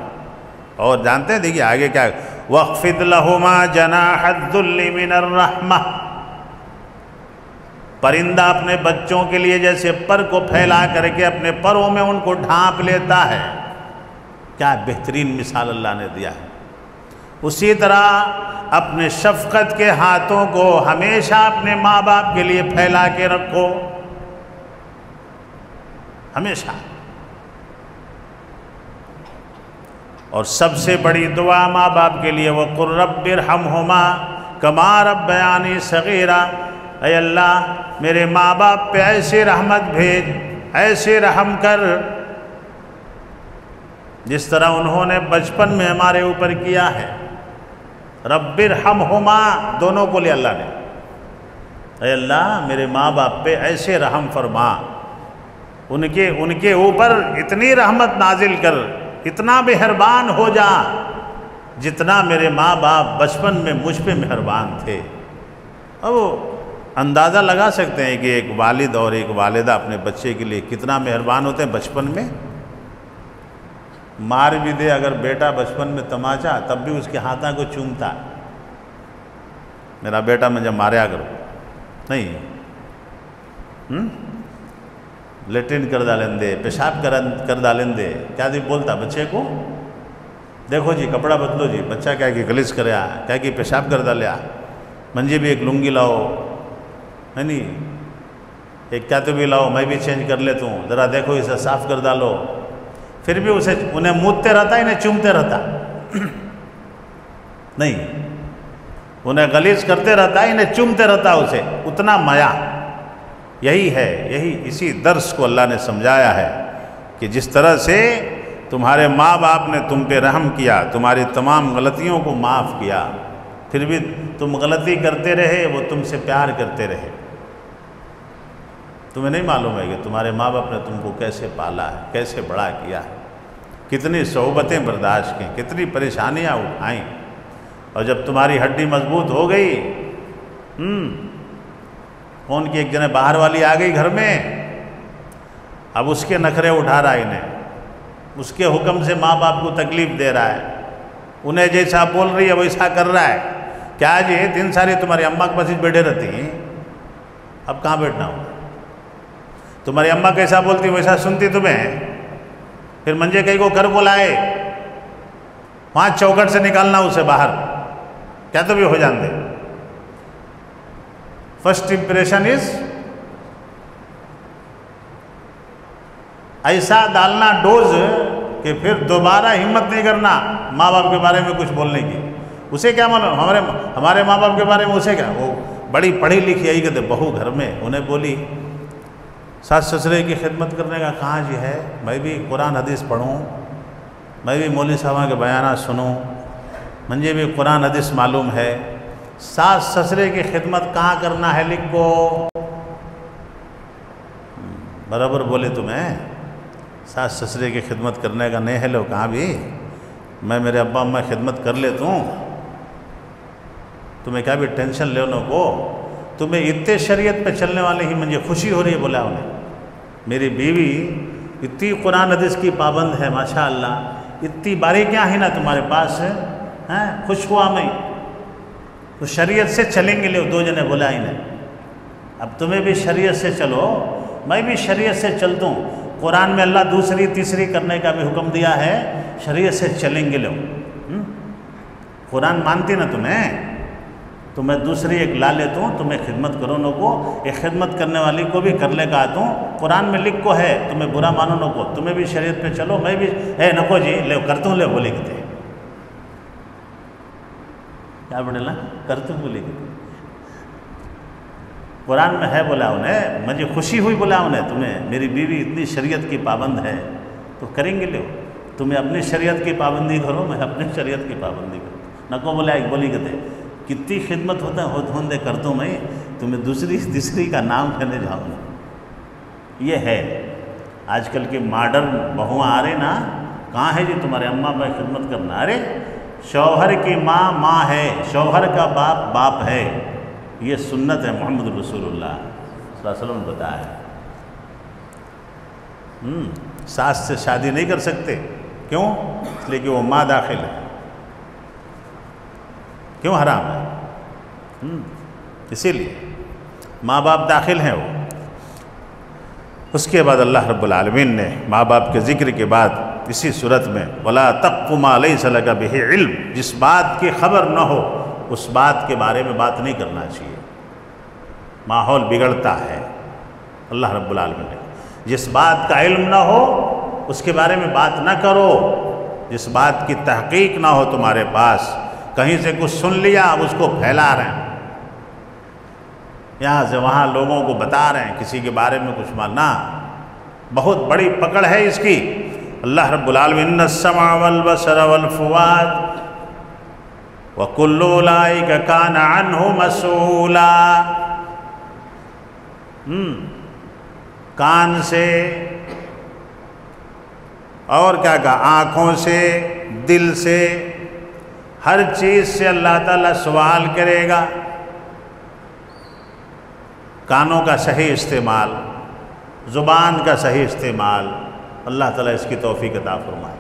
A: اور جانتے ہیں دیکھیے آگے کیا، وَاخْفِضْ لَهُمَا جَنَاحَ الذُّلِّ مِنَ الرَّحْمَةِ، پرندہ اپنے بچوں کے لیے جیسے پر کو پھیلا کر کے اپنے پروں میں ان کو ڈھانپ لیتا ہے، کیا بہترین مثال اللہ نے دیا ہے۔ اسی طرح اپنے شفقت کے ہاتھوں کو ہمیشہ اپنے ماں باپ کے لیے پھیلا کے رکھو، ہمیشہ۔ اور سب سے بڑی دعا ماں باپ کے لیے وَقُلْ رَبِّ ارْحَمْهُمَا كَمَا رَبَّيَانِي صَغِيرًا، اے اللہ میرے ماں باپ پہ ایسے رحمت بھیج، ایسے رحم کر جس طرح انہوں نے بچپن میں ہمارے اوپر کیا ہے۔ رب ارحمہما، دونوں کو لے اللہ نے، اے اللہ میرے ماں باپ پہ ایسے رحم فرما، ان کے اوپر اتنی رحمت نازل کر، اتنا مہربان ہو جا جتنا میرے ماں باپ بچپن میں مجھ پہ مہربان تھے۔ اب اندازہ لگا سکتے ہیں کہ ایک والد اور ایک والدہ اپنے بچے کے لیے کتنا مہربان ہوتے ہیں بچپن میں۔ مار بھی دے اگر بیٹا بچپن میں تماچا، تب بھی اس کے ہاتھوں کو چومتا، میرا بیٹا مجھے ماریا کرو، نہیں لیٹرین کر ڈالیں دے، پیشاب کر ڈالیں دے، کیا دی بولتا بچے کو، دیکھو جی کپڑا بدلو جی، بچہ کیا کہ گلیس کریا، کیا کہ پیشاب کر ڈالیا، منجے بھی ایک لنگی لاؤ، ہے نہیں ایک کیا تو بھی لاؤ، میں بھی چینج کر لیتا ہوں، ذرا دیکھو اسے صاف کر ڈالو، پھر بھی انہیں مودتے رہتا، انہیں چومتے رہتا، نہیں انہیں غلیظ کرتے رہتا، انہیں چومتے رہتا، اسے اتنا مایا۔ یہی ہے، اسی درس کو اللہ نے سمجھایا ہے کہ جس طرح سے تمہارے ماں باپ نے تم پہ رحم کیا، تمہاری تمام غلطیوں کو معاف کیا، پھر بھی تم غلطی کرتے رہے، وہ تم سے پیار کرتے رہے۔ تمہیں نہیں معلوم ہے کہ تمہارے ماں باپ نے تم کو کیسے پالا ہے، کیسے بڑا کیا ہے، کتنی صعوبتیں برداشت کی، کتنی پریشانیاں اٹھائیں، اور جب تمہاری ہڈی مضبوط ہو گئی، کون کی ایک جنے باہر والی آ گئی گھر میں، اب اس کے نخرے اٹھا رہا ہے، انہیں اس کے حکم سے ماں باپ کو تکلیف دے رہا ہے، انہیں جیسا بول رہی ہے ویسا کر رہا ہے۔ کیا جی دن ساری تمہاری اماں کے پاس بیٹھے رہتی ہیں، اب کہاں بیٹھنا ہو؟ تمہاری اماں کیسا بولتی ویسا سنتی تمہیں، پھر منجے کئی کو گھر بلائے، وہاں چوکھٹ سے نکالنا اسے باہر، کیا تو بھی ہو جان دے۔ فرسٹ امپریشن از ایسا ڈالنا ڈوز کہ پھر دوبارہ ہمت نہیں کرنا ماں باپ کے بارے میں کچھ بولنے کی۔ اسے کیا معلوم ہمارے ماں باپ کے بارے میں، اسے کیا، وہ بڑی پڑھی لکھی آئی کہتے بہو گھر میں، انہیں بولی ساس سسرے کی خدمت کرنے کا کہاں جی ہے، میں بھی قرآن حدیث پڑھوں، میں بھی مولوی صاحبہ کے بیانات سنوں، مجھے بھی قرآن حدیث معلوم ہے، ساس سسرے کی خدمت کہاں کرنا ہے لکھو، برابر بولے تمہیں ساس سسرے کی خدمت کرنے کا نہیں ہے، لو کہاں بھی میں میرے ابا اماں خدمت کر لیتا ہوں، تمہیں کیا بھی ٹینشن لینے کو، تمہیں اتنے شریعت پہ چلنے والے ہی مجھے خوشی ہو رہی ہے، بولا انہیں میری بیوی اتنی قرآن حدیث کی پابند ہے، ماشاءاللہ اتنی باریکیاں ہیں نا تمہارے پاس، خوش ہوا میں، تو شریعت سے چلیں گے، لے دو جنے بولا انہیں، اب تمہیں بھی شریعت سے چلو، میں بھی شریعت سے چلتا ہوں، قرآن میں اللہ دوسری تیسری کرنے کا بھی حکم دیا ہے، شریعت سے چلیں گے، لو قرآن مانتی نا تمہیں، تو میں دوسری ایک لا لیتا ہوں، تمہیں خدمت کرو نو کو، ایک خدمت کرنے والی کو بھی کر لے کا آتا ہوں، قرآن میں لکھ کو ہے، تمہیں برا مانو نو کو، تمہیں بھی شریعت پہ چلو، میں بھی نکو جی لے کرتا ہوں، لے بولے کہتے کیا بڑھلا کرتا ہوں بولے کہتے قرآن میں ہے، بولا انہیں مجھے خوشی ہوئی، بولا انہیں تمہیں میری بیوی اتنی شریعت کی پابند ہے تو کریں گے، لے تمہیں اپنی شریعت کی پابندی کرو، میں اپنی شریعت کی پابندی کروں، نکو بولا ایک بولی کہتے کتنی خدمت ہوتے کرتا ہوں میں، تمہیں دوسری تیسری کا نام کرنے جاؤں گا۔ یہ ہے آج کل کے ماڈرن بہویں آ رہے نا، کہاں ہے جی تمہارے اماں باپ خدمت کرنا، ارے شوہر کی ماں ماں ہے، شوہر کا باپ باپ ہے، یہ سنت ہے محمد رسول اللہ صلی اللہ علیہ وسلم نے بتایا ہے۔ ساس سے شادی نہیں کر سکتے، کیوں؟ اس لیے کہ وہ ماں داخل ہے۔ کیوں حرام ہے؟ اسی لیے ماں باپ داخل ہیں وہ۔ اس کے بعد اللہ رب العالمین نے ماں باپ کے ذکر کے بعد اسی صورت میں وَلَا تَقْفُ مَا لَيْسَ لَكَ بِهِ عِلْم، جس بات کی خبر نہ ہو اس بات کے بارے میں بات نہیں کرنا چاہیے، ماحول بگڑتا ہے۔ اللہ رب العالمین نے جس بات کا علم نہ ہو اس کے بارے میں بات نہ کرو، جس بات کی تحقیق نہ ہو تمہارے پاس، کہیں سے کچھ سن لیا اب اس کو پھیلا رہے ہیں، یہاں سے وہاں لوگوں کو بتا رہے ہیں کسی کے بارے میں کچھ ماننا، بہت بڑی پکڑ ہے اس کی۔ اللہ رب العالمین ان السمع والبصر والفؤاد وکل اولئک کان عنہ مسئولا، کان سے اور کیا کہا، آنکھوں سے، دل سے، ہر چیز سے اللہ تعالیٰ سوال کرے گا۔ کانوں کا صحیح استعمال، زبان کا صحیح استعمال، اللہ تعالیٰ اس کی توفیق عطا فرمائے۔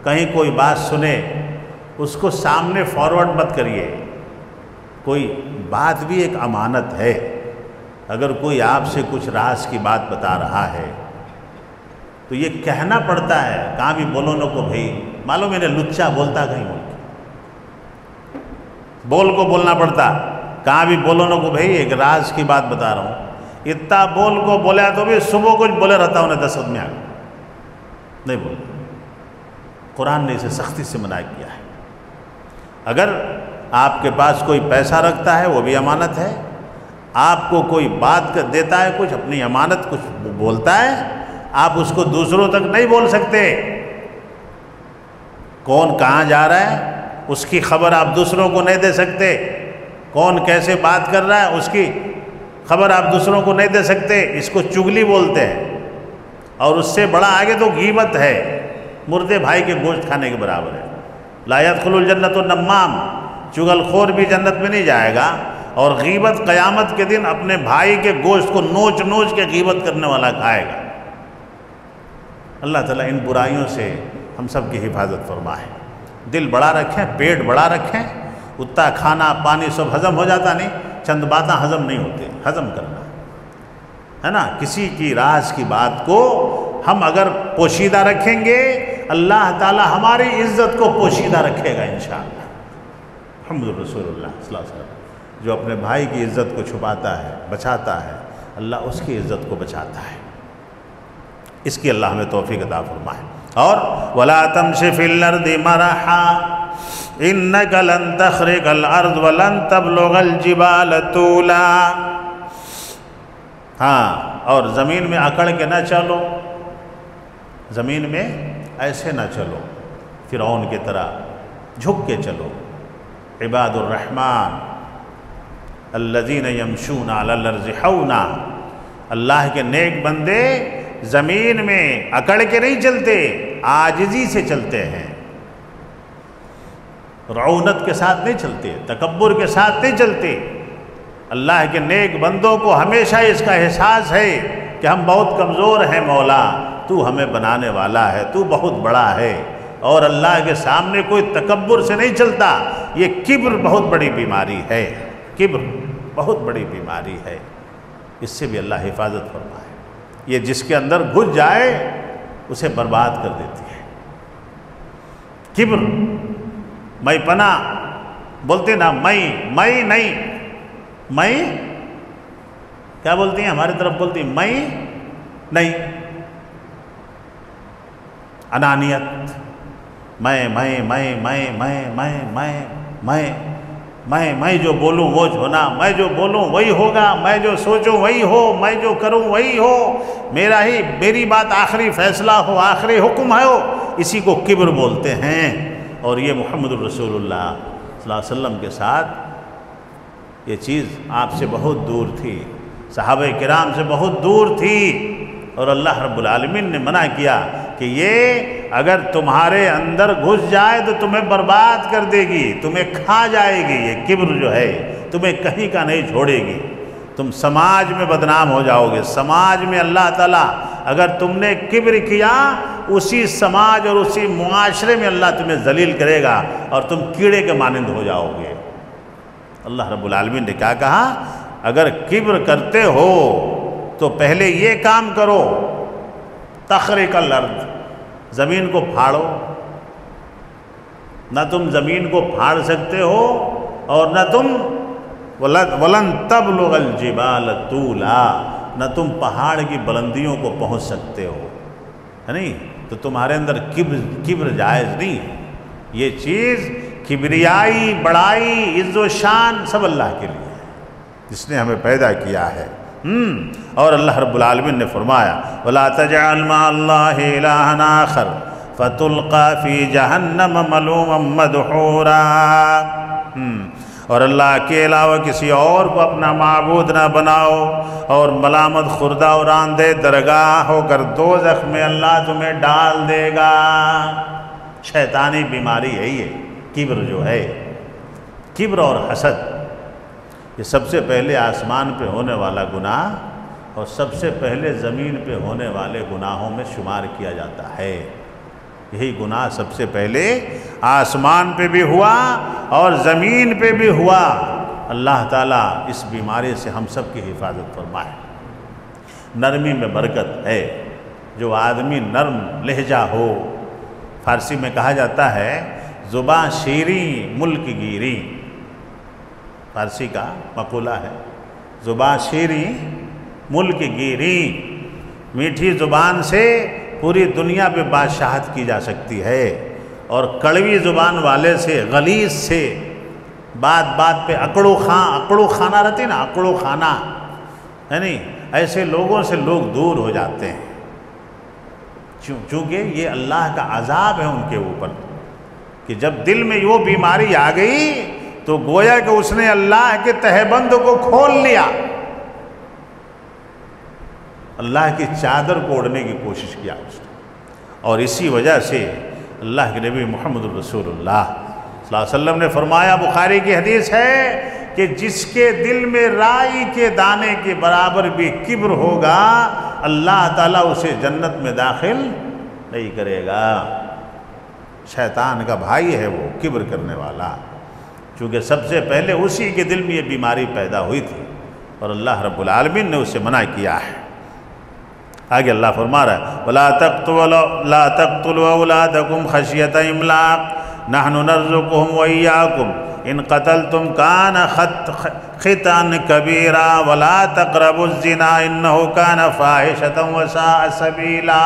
A: کہیں کوئی بات سنے اس کو سامنے فارورڈ مت کریے، کوئی بات بھی ایک امانت ہے۔ اگر کوئی آپ سے کچھ راز کی بات بتا رہا ہے تو یہ کہنا پڑتا ہے، کہاں بھی بولو نہ کو بھائی، معلوم ہے لچا بولتا کہیں بول کو بولنا پڑتا، کہاں بھی بولو نہ کو بھائی ایک راز کی بات بتا رہا ہوں، اتنا بول کو بولا تو بھی صبح کچھ بولے رہتا ہوں، 10 میں آ نہیں بول۔ قرآن نے اسے سختی سے منع کیا ہے۔ اگر آپ کے پاس کوئی پیسہ رکھتا ہے وہ بھی امانت ہے، آپ کو کوئی بات دیتا ہے کچھ اپنی امانت کچھ بولتا ہے، آپ اس کو دوسروں تک نہیں بول سکتے۔ کون کہاں جا رہا ہے اس کی خبر آپ دوسروں کو نہیں دے سکتے، کون کیسے بات کر رہا ہے اس کی خبر آپ دوسروں کو نہیں دے سکتے، اس کو چگلی بولتے ہیں۔ اور اس سے بڑا آگے تو غیبت ہے، مردے بھائی کے گوشت کھانے کے برابر ہے۔ لا يدخل الجنۃ النمام، چغل خور بھی جنت میں نہیں جائے گا، اور غیبت قیامت کے دن اپنے بھائی کے گوشت کو نوچ نوچ کے غیبت کرنے والا کھائے گا۔ اللہ تعالیٰ ان برائیوں سے ہم سب کی حفاظت فرمائے۔ دل بڑا رکھیں، پیٹ بڑا رکھیں، اتنا کھانا پانی سب ہضم ہو جاتا نہیں، چند باتیں ہضم نہیں ہوتے، ہضم کرنا ہے نا۔ کسی کی راز کی بات کو ہم اگر پوشیدہ رکھیں گے اللہ تعالیٰ ہماری عزت کو پوشیدہ رکھے گا انشاءاللہ۔ محمد رسول اللہ صلی اللہ علیہ وسلم جو اپنے بھائی کی عزت کو چھپاتا ہے، بچاتا ہے، اللہ اس کی عزت کو بچاتا ہے۔ اس کی اللہ ہمیں توفیق عطا فرمائے۔ اور وَلَا تَمْشِ فِي الْأَرْضِ مَرَحًا إِنَّكَ لَن تَخْرِقَ الْأَرْضَ وَلَن تَبْلُغَ الْجِبَالَ طُولًا، ہاں، اور زمین میں اکڑ کے نہ چلو، زمین میں ایسے نہ چلو فرعون کی طرح، جھک کے چلو۔ عباد الرحمن الذین یمشون علی الارض حونا، اللہ کے نیک بندے زمین میں اکڑ کے نہیں چلتے، عاجزی سے چلتے ہیں، رعونت کے ساتھ نہیں چلتے، تکبر کے ساتھ نہیں چلتے۔ اللہ کے نیک بندوں کو ہمیشہ اس کا احساس ہے کہ ہم بہت کمزور ہیں، مولا تو ہمیں بنانے والا ہے، تو بہت بڑا ہے، اور اللہ کے سامنے کوئی تکبر سے نہیں چلتا۔ یہ کبر بہت بڑی بیماری ہے، کبر بہت بڑی بیماری ہے، اس سے بھی اللہ حفاظت فرمائے۔ یہ جس کے اندر گھس جائے اسے برباد کر دیتی ہے۔ کبر، میں پنا بولتے نا، میں نہیں، میں کیا بولتی ہیں ہماری طرف بولتی ہیں میں نہیں، انانیت، میں جو بولوں وہ ہونا، میں جو بولوں وہی ہوگا، میں جو سوچوں وہی ہو، میں جو کروں وہی ہو، میری بات آخری فیصلہ ہو، آخری حکم ہے ہو، اسی کو کبر بولتے ہیں۔ اور یہ محمد الرسول اللہ صلی اللہ علیہ وسلم کے ساتھ یہ چیز آپ سے بہت دور تھی، صحابہ کرام سے بہت دور تھی، اور اللہ رب العالمین نے منع کیا کہ یہ اگر تمہارے اندر گھس جائے تو تمہیں برباد کر دے گی، تمہیں کھا جائے گی۔ یہ کبر جو ہے تمہیں کہیں کا نہیں چھوڑے گی، تم سماج میں بدنام ہو جاؤ گے۔ سماج میں اللہ تعالیٰ اگر تم نے کبر کیا، اسی سماج اور اسی معاشرے میں اللہ تمہیں ذلیل کرے گا اور تم کیڑے کے مانند ہو جاؤ گے۔ اللہ رب العالمین نے کیا کہا؟ اگر کبر کرتے ہو تو پہلے یہ کام کرو، تخرق الارض، زمین کو پھاڑو۔ نہ تم زمین کو پھاڑ سکتے ہو اور نہ تم وَلَن تَبْلُغَ الْجِبَالَ طُولًا، نہ تم پہاڑ کی بلندیوں کو پہنچ سکتے ہو، ہے نہیں؟ تو تمہارے اندر کبر جائز نہیں ہے۔ یہ چیز کبریائی، بڑائی، عز و شان سب اللہ کے لیے ہے، جس نے ہمیں پیدا کیا ہے۔ اور اللہ رب العالمین نے فرمایا وَلَا تَجْعَلْ مَعَ اللَّهِ إِلَٰهًا آخَرَ فَتُلْقَىٰ فِي جَهَنَّمَ مَلُومًا مَدْحُورًا، اور اللہ کے علاوہ کسی اور کو اپنا معبود نہ بناؤ اور ملامت خوردہ اور راندے درگاہ ہو کر دوزخ میں اللہ تمہیں ڈال دے گا۔ شیطانی بیماری ہے یہ کبر جو ہے، کبر اور حسد، یہ سب سے پہلے آسمان پہ ہونے والا گناہ اور سب سے پہلے زمین پہ ہونے والے گناہوں میں شمار کیا جاتا ہے۔ یہی گناہ سب سے پہلے آسمان پہ بھی ہوا اور زمین پہ بھی ہوا۔ اللہ تعالیٰ اس بیماری سے ہم سب کی حفاظت فرمائے۔ نرمی میں برکت ہے، جو آدمی نرم لہجہ ہو، فارسی میں کہا جاتا ہے زباں شیریں ملک گیری، فارسی کا مقولہ ہے زباں شیریں ملک گیری، میٹھی زبان سے پوری دنیا پہ بادشاہت کی جا سکتی ہے، اور کڑوی زبان والے سے، غلیظ سے، بات بات پہ اکڑو خانہ رہتے نا، اکڑو خانہ، ہے نہیں؟ ایسے لوگوں سے لوگ دور ہو جاتے ہیں، چونکہ یہ اللہ کا عذاب ہے ان کے اوپر، کہ جب دل میں وہ بیماری آ گئی تو گویا کہ اس نے اللہ کے تہبند کو کھول لیا، اللہ کی چادر کو اوڑھنے کی کوشش کیا اس نے۔ اور اسی وجہ سے اللہ کے نبی محمد الرسول اللہ صلی اللہ علیہ وسلم نے فرمایا، بخاری کی حدیث ہے کہ جس کے دل میں رائی کے دانے کے برابر بھی کبر ہوگا، اللہ تعالیٰ اسے جنت میں داخل نہیں کرے گا۔ شیطان کا بھائی ہے وہ کبر کرنے والا، چونکہ سب سے پہلے اسی کے دل میں یہ بیماری پیدا ہوئی تھی اور اللہ رب العالمین نے اسے منع کیا ہے۔ آگے اللہ فرما رہا ہے وَلَا تَقْتُلُوا أَوْلَادَكُمْ خَشْيَةَ إِمْلَاقٍ نَحْنُ نَرْزُقُهُمْ وَإِيَّاكُمْ إِنْ قَتَلْتُمْ كَانَ خِطْئًا كَبِيرًا وَلَا تَقْرَبُوا الزِّنَا إِنَّهُ كَانَ فَاحِشَةً وَسَاءَ سَبِيلًا۔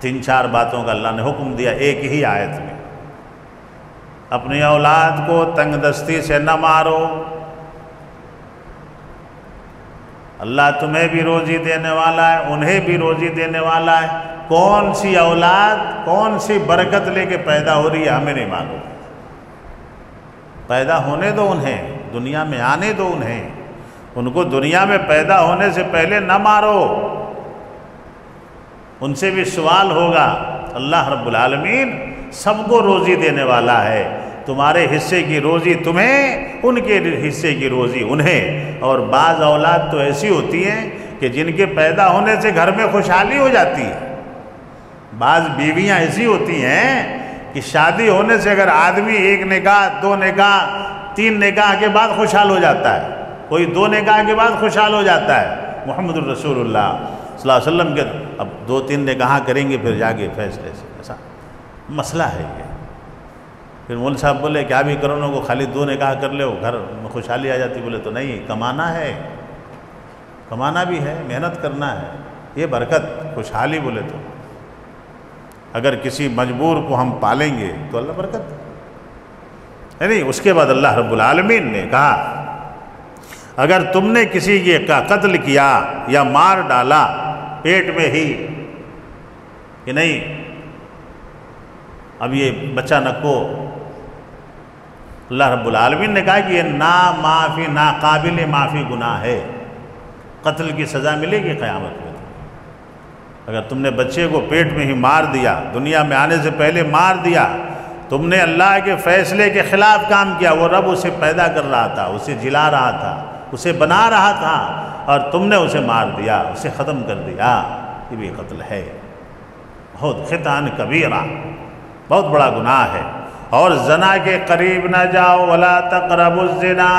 A: 3-4 باتوں کا اللہ نے حکم دیا ایک ہی آیت میں۔ اپنی اولاد کو تنگ دستی سے نہ مارو، اللہ تمہیں بھی روزی دینے والا ہے، انہیں بھی روزی دینے والا ہے۔ کون سی اولاد کون سی برکت لے کے پیدا ہو رہی ہے ہمیں نہیں معلوم، پیدا ہونے دو انہیں، دنیا میں آنے دو انہیں، ان کو دنیا میں پیدا ہونے سے پہلے نہ مارو، ان سے بھی سوال ہوگا۔ اللہ رب العالمین سب کو روزی دینے والا ہے، تمہارے حصے کی روزی تمہیں، ان کے حصے کی روزی انہیں۔ اور بعض اولاد تو ایسی ہوتی ہیں کہ جن کے پیدا ہونے سے گھر میں خوشحالی ہو جاتی ہے، بعض بیویاں ایسی ہوتی ہیں کہ شادی ہونے سے اگر آدمی 1 نکاح 2 نکاح 3 نکاح کے بعد خوشحال ہو جاتا ہے، کوئی 2 نکاح کے بعد خوشحال ہو جاتا ہے۔ محمد الرسول اللہ صلی اللہ علیہ وسلم کے اب 2-3 نکاح کریں گے پھر جا کے فیصلے سے، ایسا مسئلہ ہے یہ۔ پھر مول صاحب بولے کیا بھی کرو کو خالی 2 نکاح کر لے گھر میں خوشحالی آ جاتی، بولے تو نہیں، کمانا ہے، کمانا بھی ہے، محنت کرنا ہے، یہ برکت خوشحالی بولے تو اگر کسی مجبور کو ہم پالیں گے تو اللہ برکت ہے نہیں۔ اس کے بعد اللہ رب العالمین نے کہا اگر تم نے کسی کا قتل کیا یا مار ڈالا پیٹ میں ہی کہ نہیں اب یہ بچہ نکو، اللہ رب العالمین نے کہا کہ یہ ناقابل معافی گناہ ہے، قتل کی سزا ملے گی قیامت میں۔ اگر تم نے بچے کو پیٹ میں ہی مار دیا، دنیا میں آنے سے پہلے مار دیا، تم نے اللہ کے فیصلے کے خلاف کام کیا، وہ رب اسے پیدا کر رہا تھا، اسے جلا رہا تھا، اسے بنا رہا تھا، اور تم نے اسے مار دیا، اسے ختم کر دیا، یہ بھی قتل ہے، بہت خطأً کبیرہ، بہت بڑا گناہ ہے۔ اور زنا کے قریب نہ جاؤ، ولا تقربوا الزنا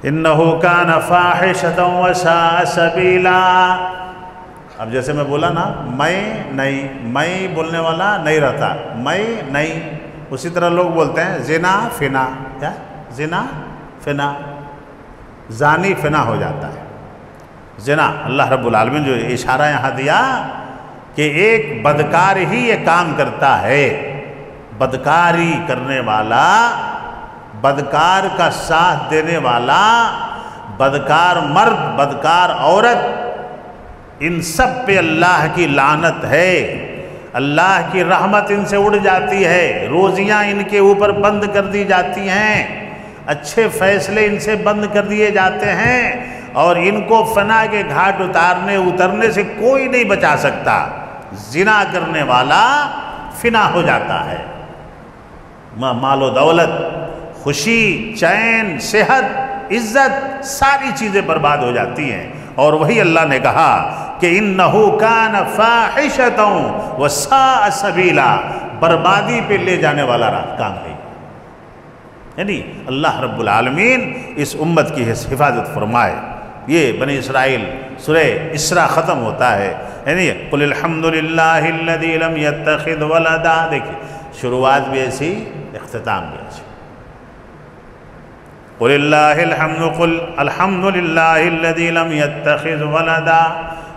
A: انہ کان فاحشۃ وساء سبیلا۔ اب جیسے میں بولا نا، میں بولنے والا نہیں رہتا، میں نہیں، اسی طرح لوگ بولتے ہیں زنا فنا، کیا زنا فنا، زانی فنا ہو جاتا ہے زنا۔ اللہ رب العالمین جو اشارہ یہاں دیا کہ ایک بدکار ہی یہ کام کرتا ہے، بدکاری کرنے والا، بدکار کا ساتھ دینے والا، بدکار مرد، بدکار عورت، ان سب پہ اللہ کی لعنت ہے، اللہ کی رحمت ان سے اڑ جاتی ہے، روزیاں ان کے اوپر بند کر دی جاتی ہیں، اچھے فیصلے ان سے بند کر دیے جاتے ہیں، اور ان کو فنا کے گھاٹ اترنے سے کوئی نہیں بچا سکتا۔ زنا کرنے والا فنا ہو جاتا ہے، مال و دولت، خوشی، چین، صحت، عزت، ساری چیزیں برباد ہو جاتی ہیں۔ اور وہی اللہ نے کہا کہ انہو کان فاحشۃ وساء سبیلا، بربادی پہ لے جانے والا کام ہے۔ یعنی اللہ رب العالمین اس امت کی حفاظت فرمائے۔ یہ بنی اسرائیل سورہ اسراء ختم ہوتا ہے، یعنی قل الحمدللہ الذی لم یتخذ ولدا، دیکھیں شروعات بھی ایسی، اختتام بھی ایسی۔ قل اللہ الحمد، قل الحمد للہ الذی لم یتخذ ولدا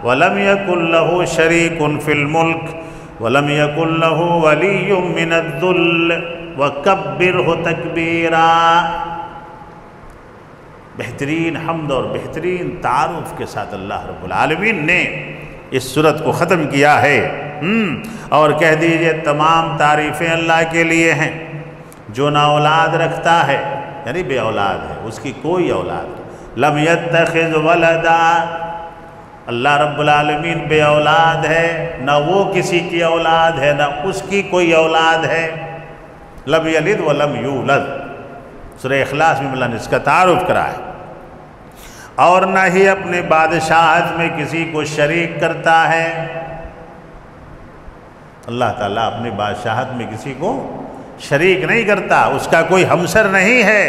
A: ولم یکن لہ شریک فی الملک ولم یکن لہ ولی من الذل وکبرہ تکبیرا۔ بہترین حمد اور بہترین تعارف کے ساتھ اللہ رب العالمین نے اس سورت کو ختم کیا ہے۔ اور کہہ دیجئے تمام تعریفیں اللہ کے لیے ہیں، جو نہ اولاد رکھتا ہے، یعنی بے اولاد ہے، اس کی کوئی اولاد نہیں۔ لم یتخذ ولدا، اللہ رب العالمین بے اولاد ہے، نہ وہ کسی کی اولاد ہے، نہ اس کی کوئی اولاد ہے۔ لم یلد ولم یولد، سورہ اخلاص میں اللہ نے اس کا تعارف کرا ہے۔ اور نہ ہی اپنے بادشاہت میں کسی کو شریک کرتا ہے، اللہ تعالیٰ اپنی بادشاہت میں کسی کو شریک نہیں کرتا، اس کا کوئی ہمسر نہیں ہے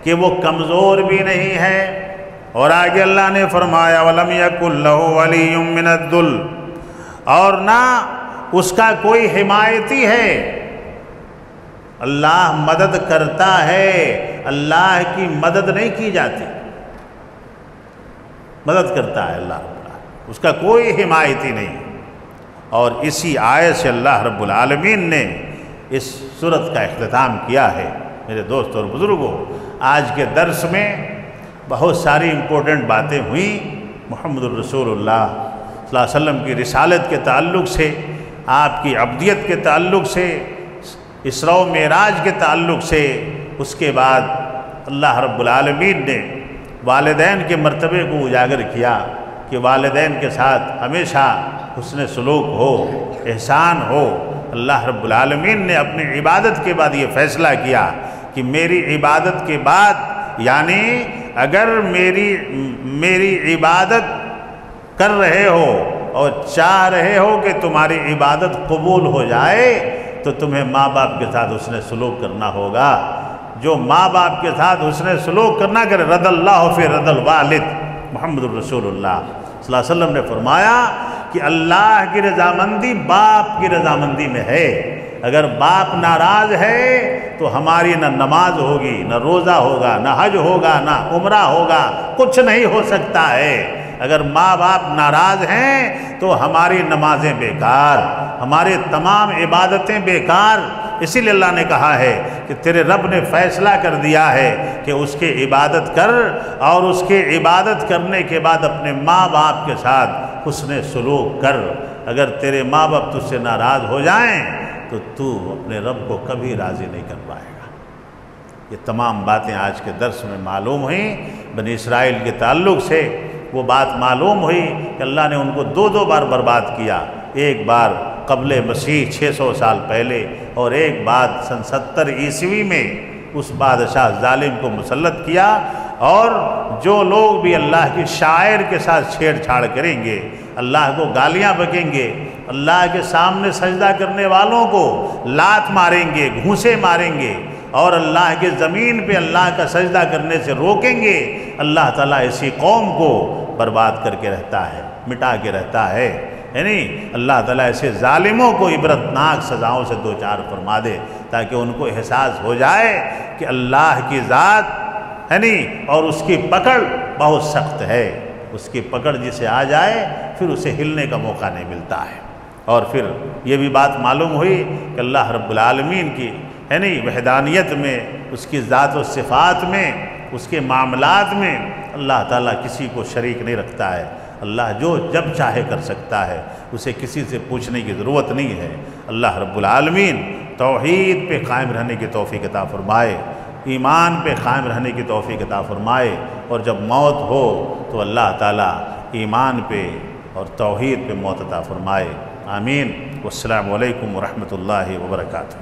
A: کہ وہ کمزور بھی نہیں ہے۔ اور آگے اللہ نے فرمایا وَلَمْ يَكُنْ لَهُ وَلِيٌّ مِّنَ الذُّلِّ، اور نہ اس کا کوئی حمایتی ہے۔ اللہ مدد کرتا ہے، اللہ کی مدد نہیں کی جاتی، مدد کرتا ہے اللہ، اس کا کوئی حمایتی نہیں۔ اور اسی آیت سے اللہ رب العالمین نے اس سورت کا اختتام کیا ہے۔ میرے دوست اور بزرگوں، آج کے درس میں بہت ساری امپورٹنٹ باتیں ہوئیں محمد الرسول اللہ صلی اللہ علیہ وسلم کی رسالت کے تعلق سے، آپ کی عبدیت کے تعلق سے، اسراء و معراج کے تعلق سے۔ اس کے بعد اللہ رب العالمین نے والدین کے مرتبے کو اجاگر کیا کہ والدین کے ساتھ ہمیشہ حسن سلوک ہو، احسان ہو۔ اللہ رب العالمین نے اپنی عبادت کے بعد یہ فیصلہ کیا کہ میری عبادت کے بعد، یعنی اگر میری عبادت کر رہے ہو اور چاہ رہے ہو کہ تمہاری عبادت قبول ہو جائے تو تمہیں ماں باپ کے ساتھ حسن سلوک کرنا ہوگا۔ جو ماں باپ کے ساتھ حسن سلوک کرنا کرے، رضی اللہ فی رضی الوالد، محمد الرسول اللہ صلی اللہ علیہ وسلم نے فرمایا کہ اللہ کی رضامندی باپ کی رضامندی میں ہے۔ اگر باپ ناراض ہے تو ہماری نہ نماز ہوگی، نہ روزہ ہوگا، نہ حج ہوگا، نہ عمرہ ہوگا، کچھ نہیں ہو سکتا ہے۔ اگر ماں باپ ناراض ہیں تو ہماری نمازیں بیکار، ہماری تمام عبادتیں بیکار۔ اسی لیے اللہ نے کہا ہے کہ تیرے رب نے فیصلہ کر دیا ہے کہ اس کی عبادت کر، اور اس کی عبادت کرنے کے بعد اپنے ماں باپ کے ساتھ حسن سلوک کر۔ اگر تیرے ماں باپ تجھ سے ناراض ہو جائیں تو تو اپنے رب کو کبھی راضی نہیں کر پائے گا۔ یہ تمام باتیں آج کے درس میں معلوم ہوئیں بنی اسرائیل کے تعلق سے۔ وہ بات معلوم ہوئی کہ اللہ نے ان کو دو بار برباد کیا، ایک بار قبل مسیح 600 سال پہلے، اور ایک بعد سن 70 عیسوی میں اس بادشاہ ظالم کو مسلط کیا۔ اور جو لوگ بھی اللہ کی شاعر کے ساتھ چھیڑ چھاڑ کریں گے، اللہ کو گالیاں بکیں گے، اللہ کے سامنے سجدہ کرنے والوں کو لات ماریں گے، گھونسے ماریں گے، اور اللہ کے زمین پہ اللہ کا سجدہ کرنے سے روکیں گے، اللہ تعالیٰ اسی قوم کو برباد کر کے رہتا ہے، مٹا کے رہتا ہے۔ یعنی اللہ تعالیٰ ایسے ظالموں کو عبرتناک سزاؤں سے دوچار فرما دے، تاکہ ان کو احساس ہو جائے کہ اللہ کی ذات اور اس کی پکڑ بہت سخت ہے۔ اس کی پکڑ جسے آ جائے پھر اسے ہلنے کا موقع نہیں ملتا ہے۔ اور پھر یہ بھی بات معلوم ہوئی کہ اللہ رب العالمین کی وحدانیت میں، اس کی ذات و صفات میں، اس کے معاملات میں اللہ تعالیٰ کسی کو شریک نہیں رکھتا ہے۔ اللہ جو جب چاہے کر سکتا ہے، اسے کسی سے پوچھنے کی ضرورت نہیں ہے۔ اللہ رب العالمین توحید پہ قائم رہنے کی توفیق عطا فرمائے، ایمان پہ قائم رہنے کی توفیق عطا فرمائے، اور جب موت ہو تو اللہ تعالیٰ ایمان پہ اور توحید پہ موت عطا فرمائے۔ آمین۔ والسلام علیکم ورحمۃ اللہ وبرکاتہ۔